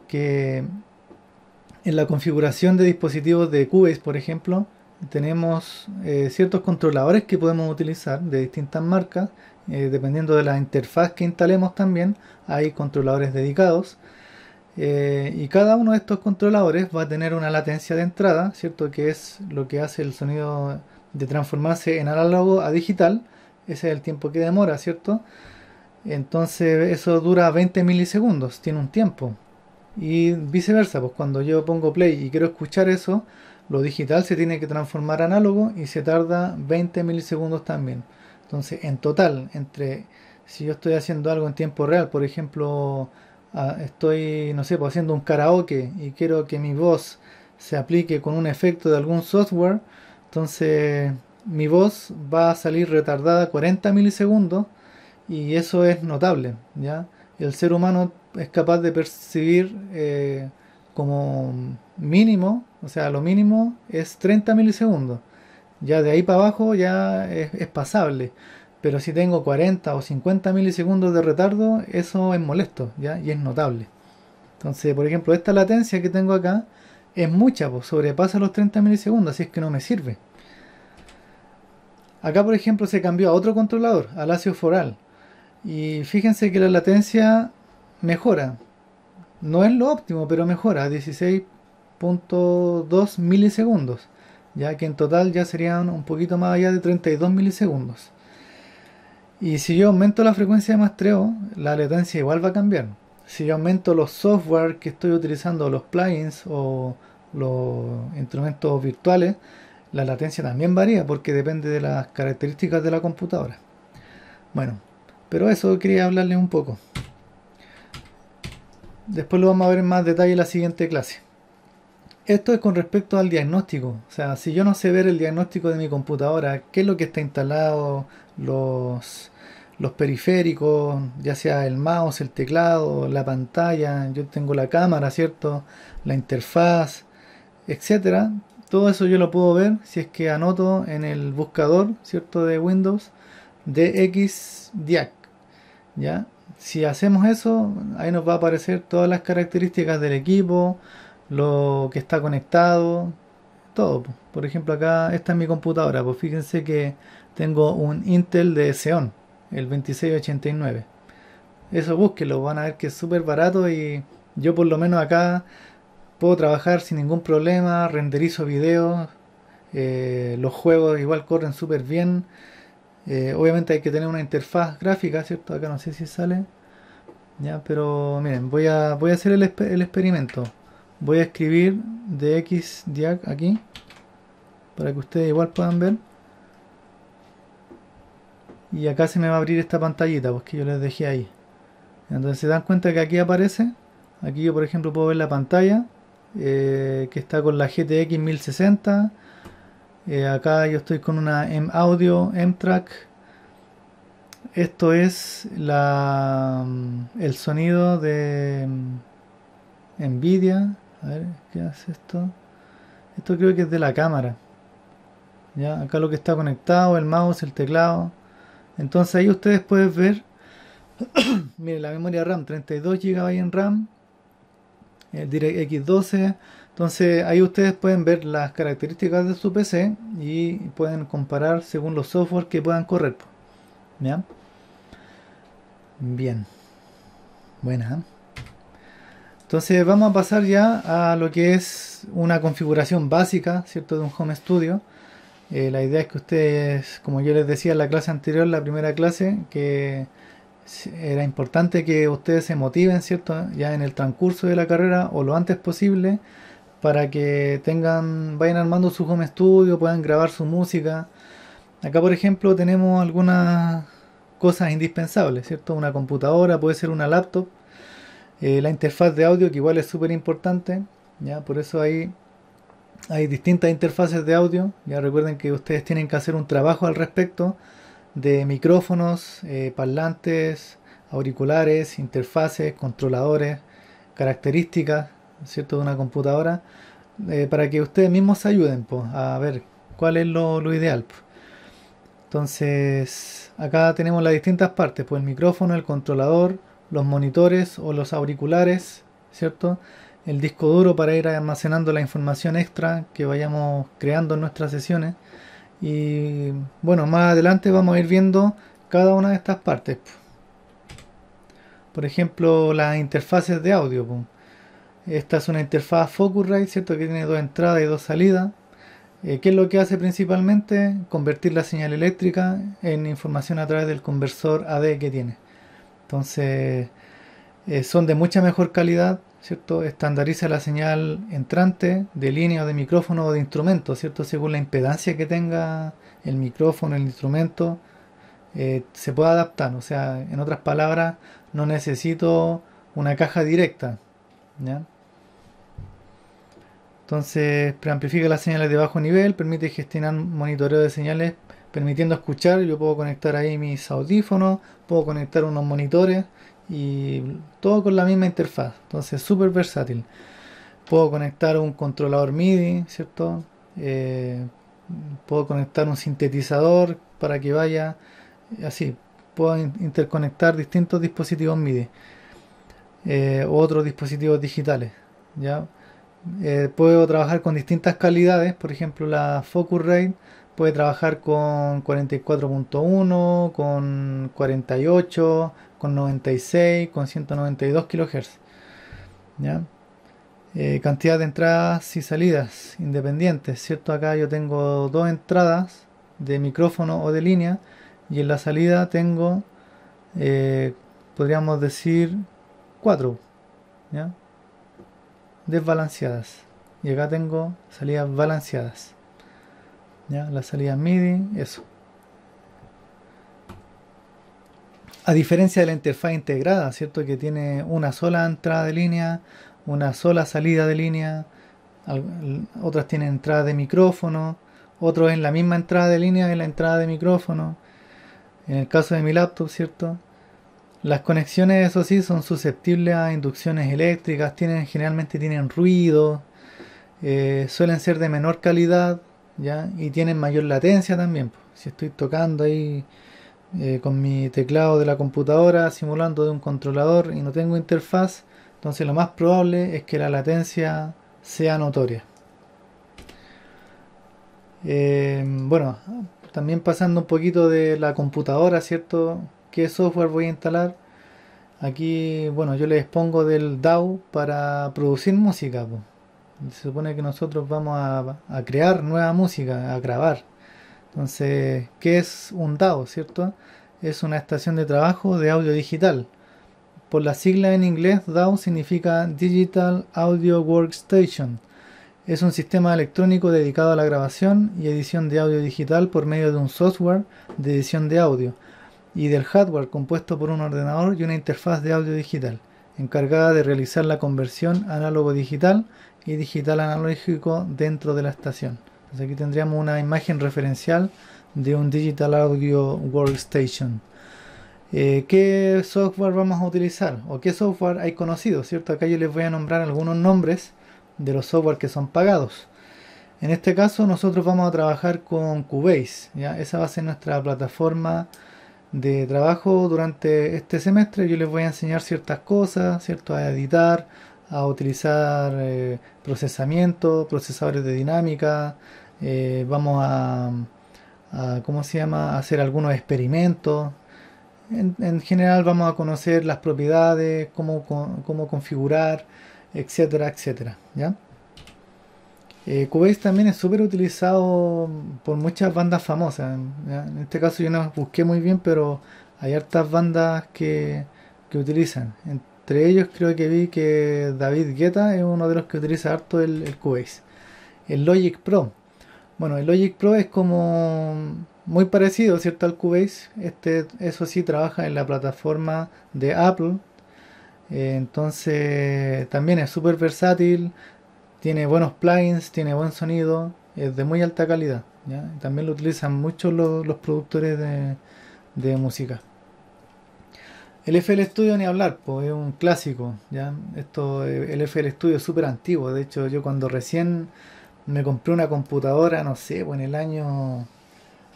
Speaker 1: que en la configuración de dispositivos de Cubase, por ejemplo, tenemos ciertos controladores que podemos utilizar de distintas marcas, dependiendo de la interfaz que instalemos también, hay controladores dedicados. Y cada uno de estos controladores va a tener una latencia de entrada, ¿cierto? Que es lo que hace el sonido de transformarse en análogo a digital. Ese es el tiempo que demora, ¿cierto? Entonces eso dura 20 milisegundos, tiene un tiempo. Y viceversa, pues cuando yo pongo play y quiero escuchar eso, lo digital se tiene que transformar a análogo y se tarda 20 milisegundos también. Entonces, en total, si yo estoy haciendo algo en tiempo real, por ejemplo, estoy, no sé, pues haciendo un karaoke y quiero que mi voz se aplique con un efecto de algún software, entonces mi voz va a salir retardada 40 milisegundos y eso es notable, ¿ya? El ser humano es capaz de percibir como mínimo, o sea, lo mínimo es 30 milisegundos. Ya de ahí para abajo ya es pasable. Pero si tengo 40 o 50 milisegundos de retardo, eso es molesto, ¿ya? Y es notable. Entonces, por ejemplo, esta latencia que tengo acá es mucha, pues sobrepasa los 30 milisegundos, así es que no me sirve. Acá, por ejemplo, se cambió a otro controlador, al ASIO Foral. Y fíjense que la latencia mejora. No es lo óptimo, pero mejora a 16.2 milisegundos. Ya que en total ya serían un poquito más allá de 32 milisegundos. Y si yo aumento la frecuencia de muestreo, la latencia igual va a cambiar. Si yo aumento los software que estoy utilizando, los plugins o los instrumentos virtuales, la latencia también varía porque depende de las características de la computadora. Bueno, pero eso quería hablarles un poco. Después lo vamos a ver en más detalle en la siguiente clase. Esto es con respecto al diagnóstico. O sea, si yo no sé ver el diagnóstico de mi computadora, qué es lo que está instalado, los periféricos, ya sea el mouse, el teclado, la pantalla, yo tengo la cámara, ¿cierto? La interfaz, etcétera. Todo eso yo lo puedo ver si es que anoto en el buscador, ¿cierto? De Windows, DXDiag, ¿ya? Si hacemos eso, ahí nos va a aparecer todas las características del equipo, lo que está conectado, todo. Por ejemplo, acá esta es mi computadora, pues fíjense que tengo un Intel de Xeon, el 2689. Eso búsquenlo, van a ver que es súper barato y yo por lo menos acá puedo trabajar sin ningún problema, renderizo videos, los juegos igual corren súper bien. Obviamente hay que tener una interfaz gráfica, ¿cierto? Acá no sé si sale. Ya, pero miren, voy a hacer el experimento. Voy a escribir DXDiag aquí para que ustedes igual puedan ver. Y acá se me va a abrir esta pantallita, pues que yo les dejé ahí. Entonces se dan cuenta que aquí aparece. Aquí yo por ejemplo puedo ver la pantalla que está con la GTX 1060. Acá yo estoy con una M-Audio M-Track. Esto es el sonido de Nvidia. A ver, ¿qué hace esto? Esto creo que es de la cámara. ¿Ya? Acá lo que está conectado, el mouse, el teclado. Entonces ahí ustedes pueden ver, miren, la memoria RAM, 32 GB en RAM, el DirectX 12. Entonces ahí ustedes pueden ver las características de su PC y pueden comparar según los software que puedan correr. ¿Ya? Bien, buena. Entonces vamos a pasar ya a lo que es una configuración básica, ¿cierto? De un home studio. La idea es que ustedes, como yo les decía en la clase anterior, la primera clase, que era importante que ustedes se motiven, ¿cierto? Ya en el transcurso de la carrera o lo antes posible para que vayan armando su home studio, puedan grabar su música. Acá, por ejemplo, tenemos algunas cosas indispensables, ¿cierto? Una computadora, puede ser una laptop, la interfaz de audio, que igual es súper importante, ¿ya? Por eso hay distintas interfaces de audio. Ya recuerden que ustedes tienen que hacer un trabajo al respecto de micrófonos, parlantes, auriculares, interfaces, controladores, características, ¿cierto? De una computadora, para que ustedes mismos se ayuden pues, a ver cuál es lo ideal. Pues. Entonces, acá tenemos las distintas partes, pues el micrófono, el controlador, los monitores o los auriculares, ¿cierto? El disco duro para ir almacenando la información extra que vayamos creando en nuestras sesiones. Y bueno, más adelante vamos a ir viendo cada una de estas partes. Por ejemplo, las interfaces de audio. Esta es una interfaz Focusrite, ¿cierto? Que tiene dos entradas y dos salidas. ¿Qué es lo que hace principalmente? Convertir la señal eléctrica en información a través del conversor AD que tiene. Entonces, son de mucha mejor calidad, ¿cierto? Estandariza la señal entrante de línea o de micrófono o de instrumento, ¿cierto? Según la impedancia que tenga el micrófono, el instrumento, se puede adaptar. O sea, en otras palabras, no necesito una caja directa, ¿ya? Entonces preamplifica las señales de bajo nivel, permite gestionar monitoreo de señales, permitiendo escuchar. Yo puedo conectar ahí mis audífonos, puedo conectar unos monitores y todo con la misma interfaz. Entonces súper versátil. Puedo conectar un controlador MIDI, ¿cierto? Puedo conectar un sintetizador para que vaya así. Puedo interconectar distintos dispositivos MIDI u otros dispositivos digitales, ¿ya? Puedo trabajar con distintas calidades, por ejemplo la Focusrite puede trabajar con 44.1, con 48, con 96, con 192 kHz. ¿Ya? Cantidad de entradas y salidas independientes, ¿cierto? Acá yo tengo dos entradas de micrófono o de línea y en la salida tengo, eh, podríamos decir, cuatro, ¿ya? Desbalanceadas. Y acá tengo salidas balanceadas. ¿Ya? La salida MIDI, eso. A diferencia de la interfaz integrada, ¿cierto? Que tiene una sola entrada de línea, una sola salida de línea, otras tienen entrada de micrófono, otros en la misma entrada de línea en la entrada de micrófono. En el caso de mi laptop, ¿cierto? Las conexiones, eso sí, son susceptibles a inducciones eléctricas, generalmente tienen ruido, suelen ser de menor calidad, ¿ya? Y tienen mayor latencia también. Si estoy tocando ahí con mi teclado de la computadora simulando de un controlador y no tengo interfaz, entonces lo más probable es que la latencia sea notoria. Bueno, también pasando un poquito de la computadora, ¿cierto? ¿Qué software voy a instalar? Aquí, bueno, yo les pongo del DAW para producir música. Se supone que nosotros vamos a crear nueva música, a grabar. Entonces, ¿qué es un DAW, cierto? Es una estación de trabajo de audio digital. Por la sigla en inglés, DAW significa Digital Audio Workstation. Es un sistema electrónico dedicado a la grabación y edición de audio digital por medio de un software de edición de audio y del hardware compuesto por un ordenador y una interfaz de audio digital, encargada de realizar la conversión análogo-digital y digital-analógico dentro de la estación. Entonces aquí tendríamos una imagen referencial de un Digital Audio Workstation. ¿Qué software vamos a utilizar? ¿O qué software hay conocido? ¿Cierto? Acá yo les voy a nombrar algunos nombres de los software que son pagados. En este caso nosotros vamos a trabajar con Cubase, ¿ya? Esa va a ser nuestra plataforma de trabajo durante este semestre. Yo les voy a enseñar ciertas cosas, ¿cierto? A editar, a utilizar procesamiento, procesadores de dinámica, vamos ¿cómo se llama? A hacer algunos experimentos. En general vamos a conocer las propiedades, cómo configurar, etcétera, etcétera, ¿ya? Cubase también es súper utilizado por muchas bandas famosas. ¿Ya? En este caso yo no busqué muy bien, pero hay hartas bandas que utilizan. Entre ellos creo que vi que David Guetta es uno de los que utiliza harto el Cubase. El Logic Pro. Bueno, el Logic Pro es como muy parecido, ¿cierto? Al Cubase. Eso sí, trabaja en la plataforma de Apple. Entonces también es súper versátil, tiene buenos plugins, tiene buen sonido, es de muy alta calidad. ¿Ya? También lo utilizan mucho los productores de música. El FL Studio ni hablar, pues es un clásico. ¿Ya? El FL Studio es súper antiguo. De hecho, yo cuando recién me compré una computadora, no sé, pues en el año,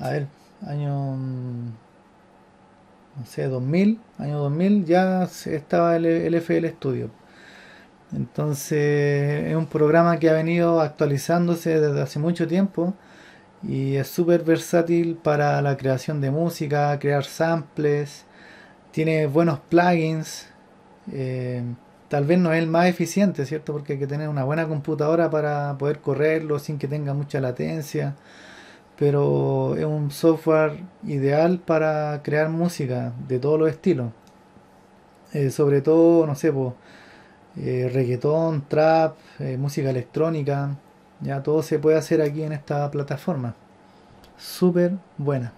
Speaker 1: a ver, año, no sé, 2000, año 2000 ya estaba el FL Studio. Entonces es un programa que ha venido actualizándose desde hace mucho tiempo y es súper versátil para la creación de música, crear samples, tiene buenos plugins. eh, Tal vez no es el más eficiente, ¿cierto? Porque hay que tener una buena computadora para poder correrlo sin que tenga mucha latencia, pero es un software ideal para crear música de todos los estilos. Sobre todo, no sé, po, reggaetón, trap, música electrónica, ya todo se puede hacer aquí en esta plataforma. Súper buena.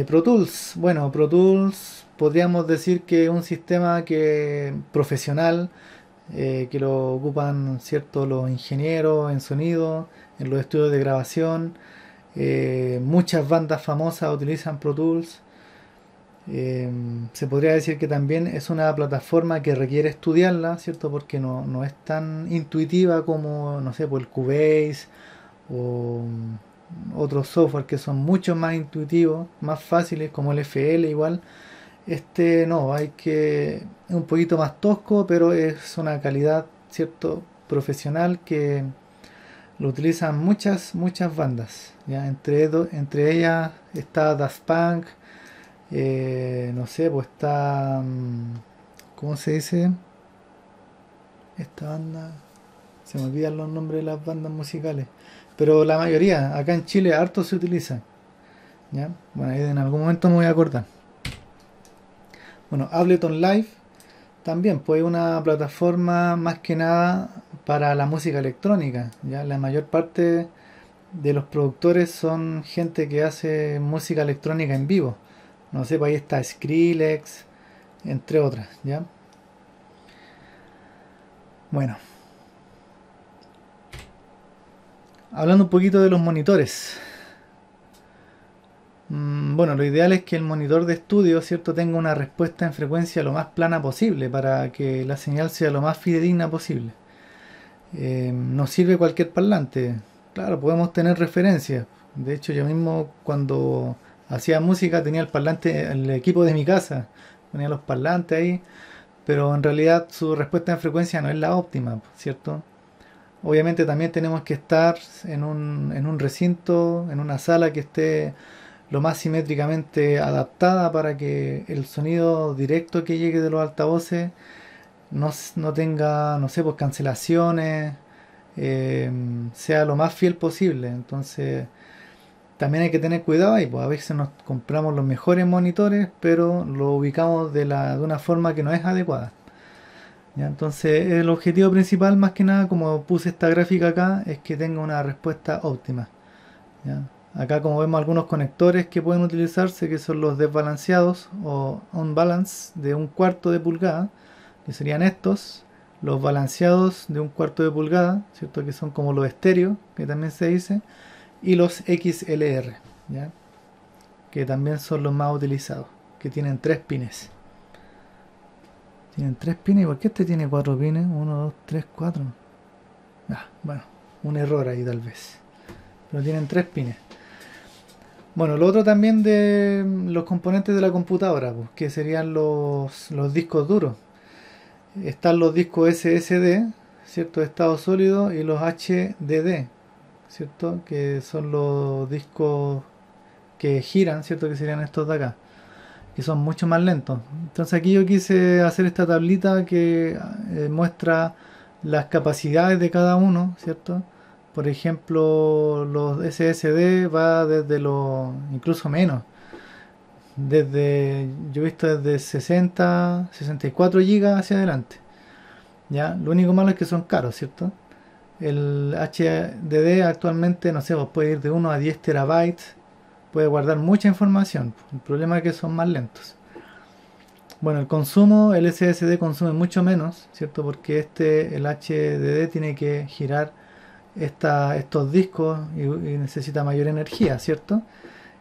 Speaker 1: Pro Tools, bueno, Pro Tools podríamos decir que es un sistema que profesional, que lo ocupan cierto los ingenieros en sonido, en los estudios de grabación. Muchas bandas famosas utilizan Pro Tools. Eh, Se podría decir que también es una plataforma que requiere estudiarla, ¿cierto? Porque no es tan intuitiva como, no sé, por el Cubase o otros software que son mucho más intuitivos, más fáciles, como el FL igual. Este no, es un poquito más tosco, pero es una calidad, ¿cierto? Profesional que lo utilizan muchas bandas. ¿Ya? Entre ellas está Daft Punk, no sé, pues está. ¿Cómo se dice? Esta banda. Se me olvidan los nombres de las bandas musicales. Pero la mayoría, acá en Chile, harto se utiliza. ¿Ya? Bueno, ahí en algún momento me voy a acordar. Bueno, Ableton Live también, pues una plataforma más que nada para la música electrónica. ¿Ya? La mayor parte de los productores son gente que hace música electrónica en vivo. No sé, pues ahí está Skrillex, entre otras. ¿Ya? Bueno, hablando un poquito de los monitores. Bueno, lo ideal es que el monitor de estudio, ¿cierto?, tenga una respuesta en frecuencia lo más plana posible para que la señal sea lo más fidedigna posible. Nos sirve cualquier parlante. Claro, podemos tener referencias. De hecho, yo mismo cuando hacía música tenía el parlante, el equipo de mi casa, ponía los parlantes ahí, pero en realidad su respuesta en frecuencia no es la óptima, ¿cierto? Obviamente también tenemos que estar en un recinto, en una sala que esté lo más simétricamente adaptada para que el sonido directo que llegue de los altavoces no tenga, no sé, pues cancelaciones, eh, sea lo más fiel posible. Entonces también hay que tener cuidado ahí, pues a veces nos compramos los mejores monitores, pero lo ubicamos de una forma que no es adecuada. ¿Ya? Entonces el objetivo principal, más que nada, como puse esta gráfica acá, es que tenga una respuesta óptima. ¿Ya? Acá como vemos algunos conectores que pueden utilizarse, que son los desbalanceados o unbalance de un cuarto de pulgada, que serían estos, los balanceados de un cuarto de pulgada, ¿cierto? Que son como los estéreos, que también se dice, y los XLR, ¿ya? Que también son los más utilizados, que tienen tres pines. Tienen tres pines, ¿y por qué este tiene cuatro pines? Uno, dos, tres, cuatro. Ah, bueno, un error ahí tal vez. Pero tienen tres pines. Bueno, lo otro también de los componentes de la computadora, pues, que serían los discos duros. Están los discos SSD, ¿cierto? De estado sólido, y los HDD, ¿cierto? Que son los discos que giran, ¿cierto? Que serían estos de acá, que son mucho más lentos. Entonces aquí yo quise hacer esta tablita que muestra las capacidades de cada uno, ¿cierto? Por ejemplo, los SSD va desde lo incluso menos. Yo he visto desde 60, 64 GB hacia adelante. ¿Ya? Lo único malo es que son caros, ¿cierto? El HDD actualmente, no sé, pues puede ir de 1 a 10 terabytes, puede guardar mucha información. El problema es que son más lentos. Bueno, el consumo, el SSD consume mucho menos, ¿cierto? Porque el HDD tiene que girar estos discos y necesita mayor energía, ¿cierto?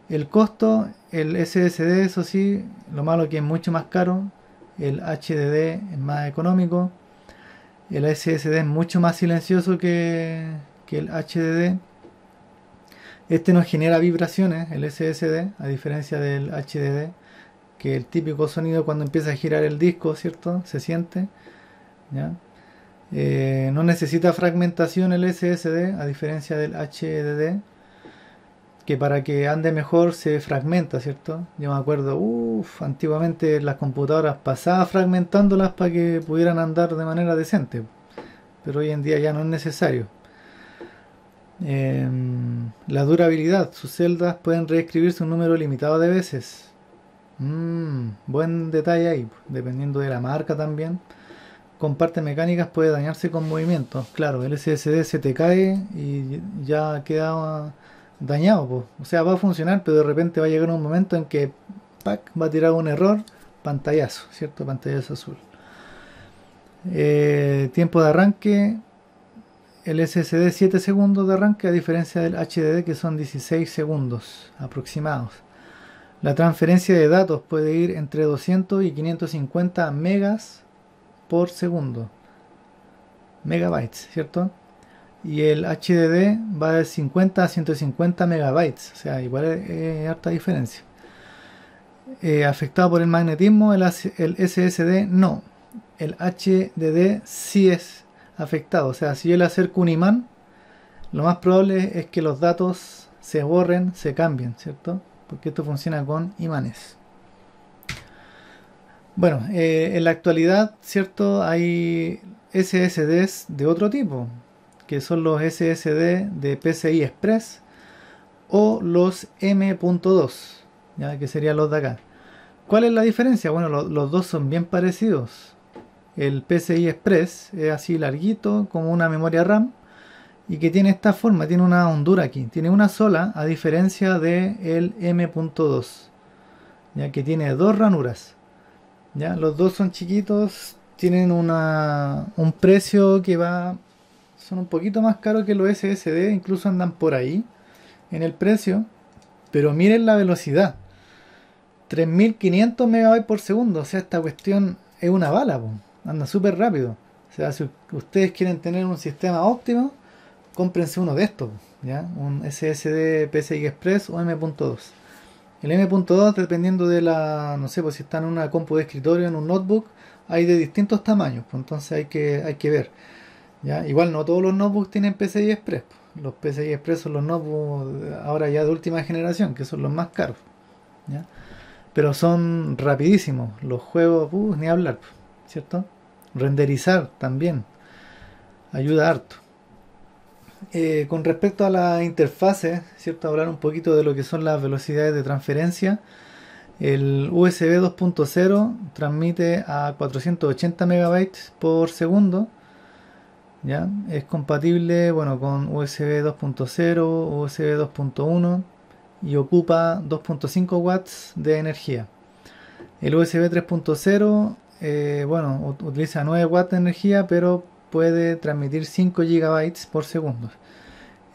Speaker 1: El costo, el SSD, eso sí, lo malo que es mucho más caro, el HDD es más económico, el SSD es mucho más silencioso que el HDD. Este no genera vibraciones, el SSD, a diferencia del HDD, que el típico sonido cuando empieza a girar el disco, ¿cierto? Se siente, ¿ya? No necesita fragmentación el SSD, a diferencia del HDD, que para que ande mejor se fragmenta, ¿cierto? Yo me acuerdo, antiguamente las computadoras pasaba fragmentándolas para que pudieran andar de manera decente, pero hoy en día ya no es necesario. La durabilidad, sus celdas pueden reescribirse un número limitado de veces. Buen detalle ahí, dependiendo de la marca también. Con partes mecánicas puede dañarse con movimientos. Claro, el SSD se te cae y ya queda dañado, po. O sea, va a funcionar, pero de repente va a llegar un momento en que va a tirar un error, pantallazo, ¿cierto? Pantallazo azul. Tiempo de arranque, el SSD 7 segundos de arranque, a diferencia del HDD que son 16 segundos aproximados. La transferencia de datos puede ir entre 200 y 550 megas por segundo. Megabytes, ¿cierto? Y el HDD va de 50 a 150 megabytes, o sea, igual es harta diferencia. Afectado por el magnetismo, el SSD no. El HDD sí es afectado, o sea, si yo le acerco un imán, lo más probable es que los datos se borren, se cambien, ¿cierto? Porque esto funciona con imanes. Bueno, en la actualidad, ¿cierto? Hay SSDs de otro tipo, que son los SSD de PCI Express o los M.2, ¿ya? Que serían los de acá. ¿Cuál es la diferencia? Bueno, los dos son bien parecidos. El PCI Express es así larguito, como una memoria RAM, y que tiene esta forma, tiene una hondura aquí, tiene una sola, a diferencia del M.2, ya que tiene dos ranuras. ¿Ya? Los dos son chiquitos, tienen un precio que va, son un poquito más caros que los SSD, incluso andan por ahí en el precio, pero miren la velocidad, 3500 megabytes por segundo, o sea, esta cuestión es una bala, po. Anda súper rápido. O sea, si ustedes quieren tener un sistema óptimo, cómprense uno de estos, ¿ya? Un SSD PCI Express o M.2. El M.2, dependiendo de la, no sé, pues si está en una compu de escritorio, en un notebook, hay de distintos tamaños, pues entonces hay que ver, ¿ya? Igual no todos los notebooks tienen PCI Express, pues. Los PCI Express son los notebooks ahora ya de última generación, que son los más caros, ¿ya? Pero son rapidísimos, los juegos, ni hablar, pues, ¿cierto? Renderizar también, ayuda harto. Con respecto a la interfase, ¿cierto? Hablar un poquito de lo que son las velocidades de transferencia. El USB 2.0 transmite a 480 megabytes por segundo, ¿ya? Es compatible, bueno, con USB 2.0, USB 2.1 y ocupa 2.5 watts de energía. El USB 3.0, bueno, utiliza 9 watts de energía, pero puede transmitir 5 gigabytes por segundo.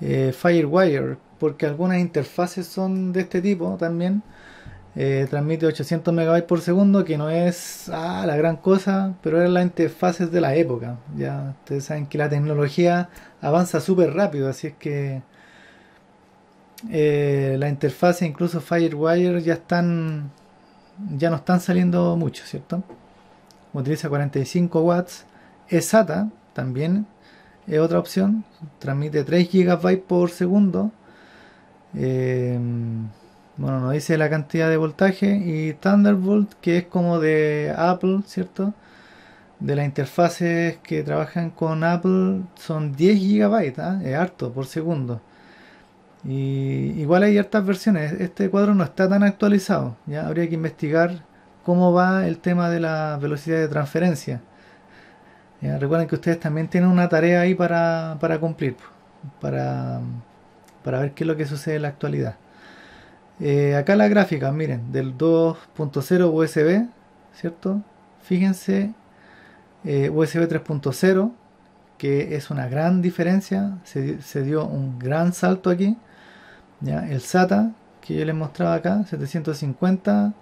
Speaker 1: Firewire, porque algunas interfaces son de este tipo también. Transmite 800 megabytes por segundo, que no es la gran cosa, pero eran las interfaces de la época. Ya ustedes saben que la tecnología avanza súper rápido, así es que la interfaz, incluso Firewire, ya no están saliendo mucho, ¿cierto? Utiliza 45 watts. eSATA también es otra opción, transmite 3 gigabytes por segundo. Bueno, no dice la cantidad de voltaje. Y Thunderbolt, que es como de Apple, ¿cierto? de las interfaces que trabajan con Apple son 10 gigabytes, ¿ah? Es harto por segundo. Y igual hay hartas versiones. Este cuadro no está tan actualizado. Ya habría que investigar cómo va el tema de la velocidad de transferencia. Ya, recuerden que ustedes también tienen una tarea ahí para cumplir, para, para ver qué es lo que sucede en la actualidad. Acá la gráfica, miren, del 2.0 USB, ¿cierto? Fíjense, USB 3.0, que es una gran diferencia, se dio un gran salto aquí. ¿Ya? El SATA, que yo les mostraba acá, 750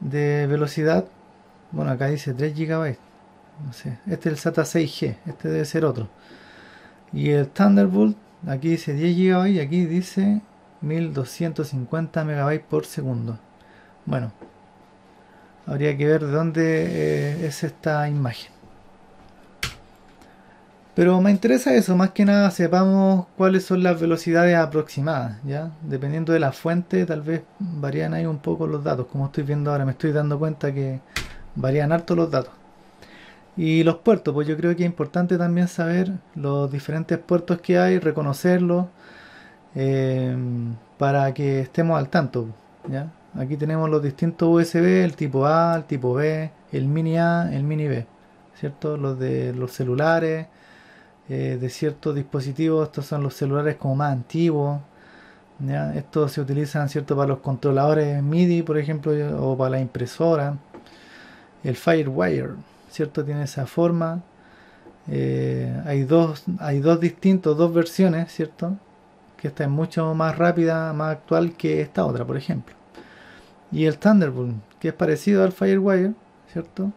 Speaker 1: de velocidad, bueno, acá dice 3 GB, no sé, este es el SATA 6G, este debe ser otro. Y el Thunderbolt, aquí dice 10 GB y aquí dice 1250 MB por segundo. Bueno, habría que ver de dónde es esta imagen. Pero me interesa eso, más que nada sepamos cuáles son las velocidades aproximadas, ¿ya? Dependiendo de la fuente, tal vez varían ahí un poco los datos, como estoy viendo ahora, me estoy dando cuenta que varían harto los datos. Y los puertos, pues yo creo que es importante también saber los diferentes puertos que hay, reconocerlos, eh, para que estemos al tanto, ¿ya? Aquí tenemos los distintos USB, el tipo A, el tipo B, el mini A, el mini B, ¿cierto? Los de los celulares, de ciertos dispositivos. Estos son los celulares como más antiguos, ¿ya? Estos se utilizan, ¿cierto?, para los controladores MIDI, por ejemplo, o para la impresora. El Firewire, ¿cierto?, tiene esa forma. Dos versiones, ¿cierto? Que esta es mucho más rápida, más actual que esta otra, por ejemplo. Y el Thunderbolt, que es parecido al Firewire, ¿cierto?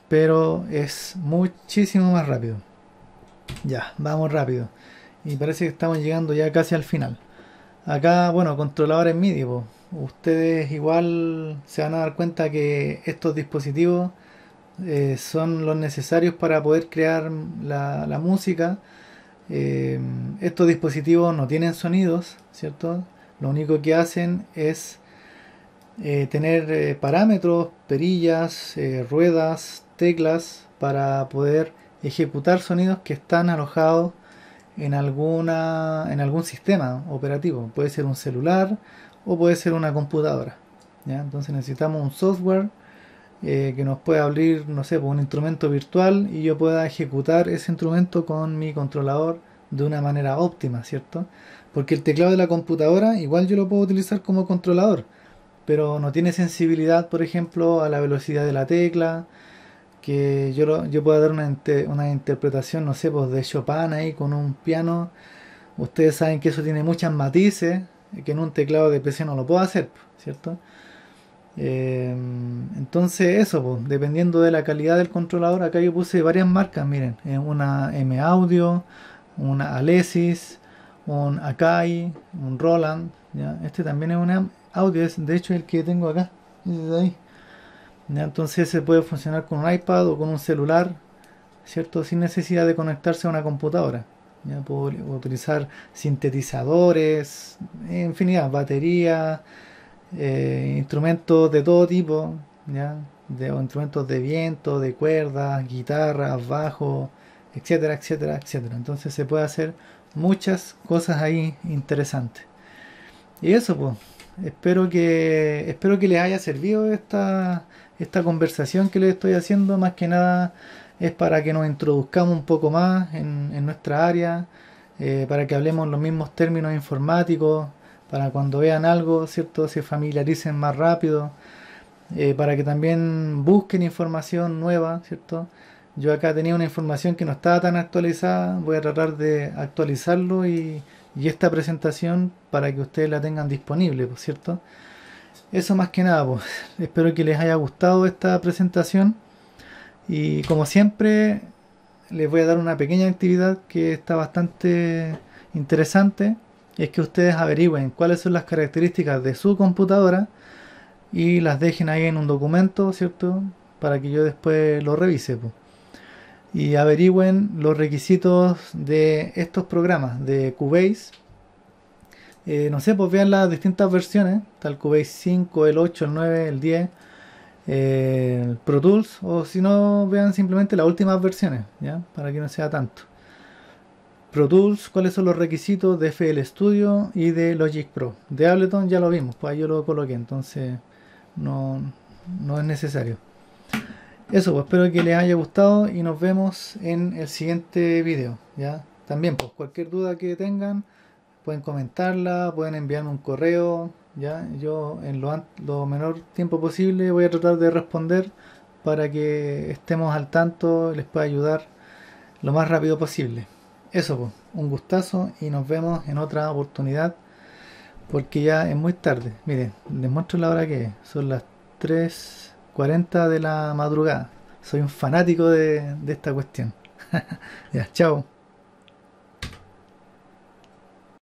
Speaker 1: Pero es muchísimo más rápido. Ya, vamos rápido. Y parece que estamos llegando ya casi al final. Acá, bueno, controladores MIDI, po. Ustedes igual se van a dar cuenta que estos dispositivos son los necesarios para poder crear la música. Estos dispositivos no tienen sonidos, ¿cierto? Lo único que hacen es tener parámetros, perillas, ruedas, teclas para poder ejecutar sonidos que están alojados en algún sistema operativo. Puede ser un celular o puede ser una computadora, ¿ya? Entonces necesitamos un software que nos pueda abrir, no sé, un instrumento virtual y yo pueda ejecutar ese instrumento con mi controlador de una manera óptima, ¿cierto? Porque el teclado de la computadora igual yo lo puedo utilizar como controlador, pero no tiene sensibilidad, por ejemplo, a la velocidad de la tecla, que yo pueda dar una interpretación, no sé, pues de Chopin ahí con un piano. Ustedes saben que eso tiene muchos matices, que en un teclado de PC no lo puedo hacer, ¿cierto? Entonces eso, pues, dependiendo de la calidad del controlador, acá yo puse varias marcas, miren, una M Audio, una Alesis, un Akai, un Roland, ¿ya? Este también es un audio, es de hecho el que tengo acá, desde ahí. ¿Ya? Entonces se puede funcionar con un iPad o con un celular, ¿cierto? Sin necesidad de conectarse a una computadora. Ya puedo utilizar sintetizadores, infinidad, baterías, instrumentos de todo tipo, ¿ya? Instrumentos de viento, de cuerdas, guitarras, bajo, etcétera, etcétera, etcétera. Entonces se puede hacer muchas cosas ahí interesantes. Y eso, pues, espero que les haya servido esta conversación que les estoy haciendo. Más que nada es para que nos introduzcamos un poco más en nuestra área, para que hablemos los mismos términos informáticos, para cuando vean algo, ¿cierto?, se familiaricen más rápido, para que también busquen información nueva, ¿cierto? Yo acá tenía una información que no estaba tan actualizada, voy a tratar de actualizarlo y esta presentación para que ustedes la tengan disponible, ¿cierto? Eso más que nada, pues. Espero que les haya gustado esta presentación y como siempre les voy a dar una pequeña actividad que está bastante interesante. Es que ustedes averigüen cuáles son las características de su computadora y las dejen ahí en un documento, ¿cierto? Para que yo después lo revise, pues. Y averigüen los requisitos de estos programas de Cubase. No sé, pues vean las distintas versiones, está el Cubase 5, el 8, el 9, el 10. Pro Tools, o si no, vean simplemente las últimas versiones, ¿ya? Para que no sea tanto. Pro Tools, cuáles son los requisitos de FL Studio y de Logic Pro. De Ableton ya lo vimos, pues ahí yo lo coloqué, entonces no, no es necesario. Eso, pues espero que les haya gustado y nos vemos en el siguiente video, ¿ya? También, pues cualquier duda que tengan, pueden comentarla, pueden enviarme un correo, ¿ya? Yo en lo menor tiempo posible voy a tratar de responder para que estemos al tanto y les pueda ayudar lo más rápido posible. Eso, pues, un gustazo y nos vemos en otra oportunidad porque ya es muy tarde. Miren, les muestro la hora que es. Son las 3:40 de la madrugada. Soy un fanático de esta cuestión. Ya, chao.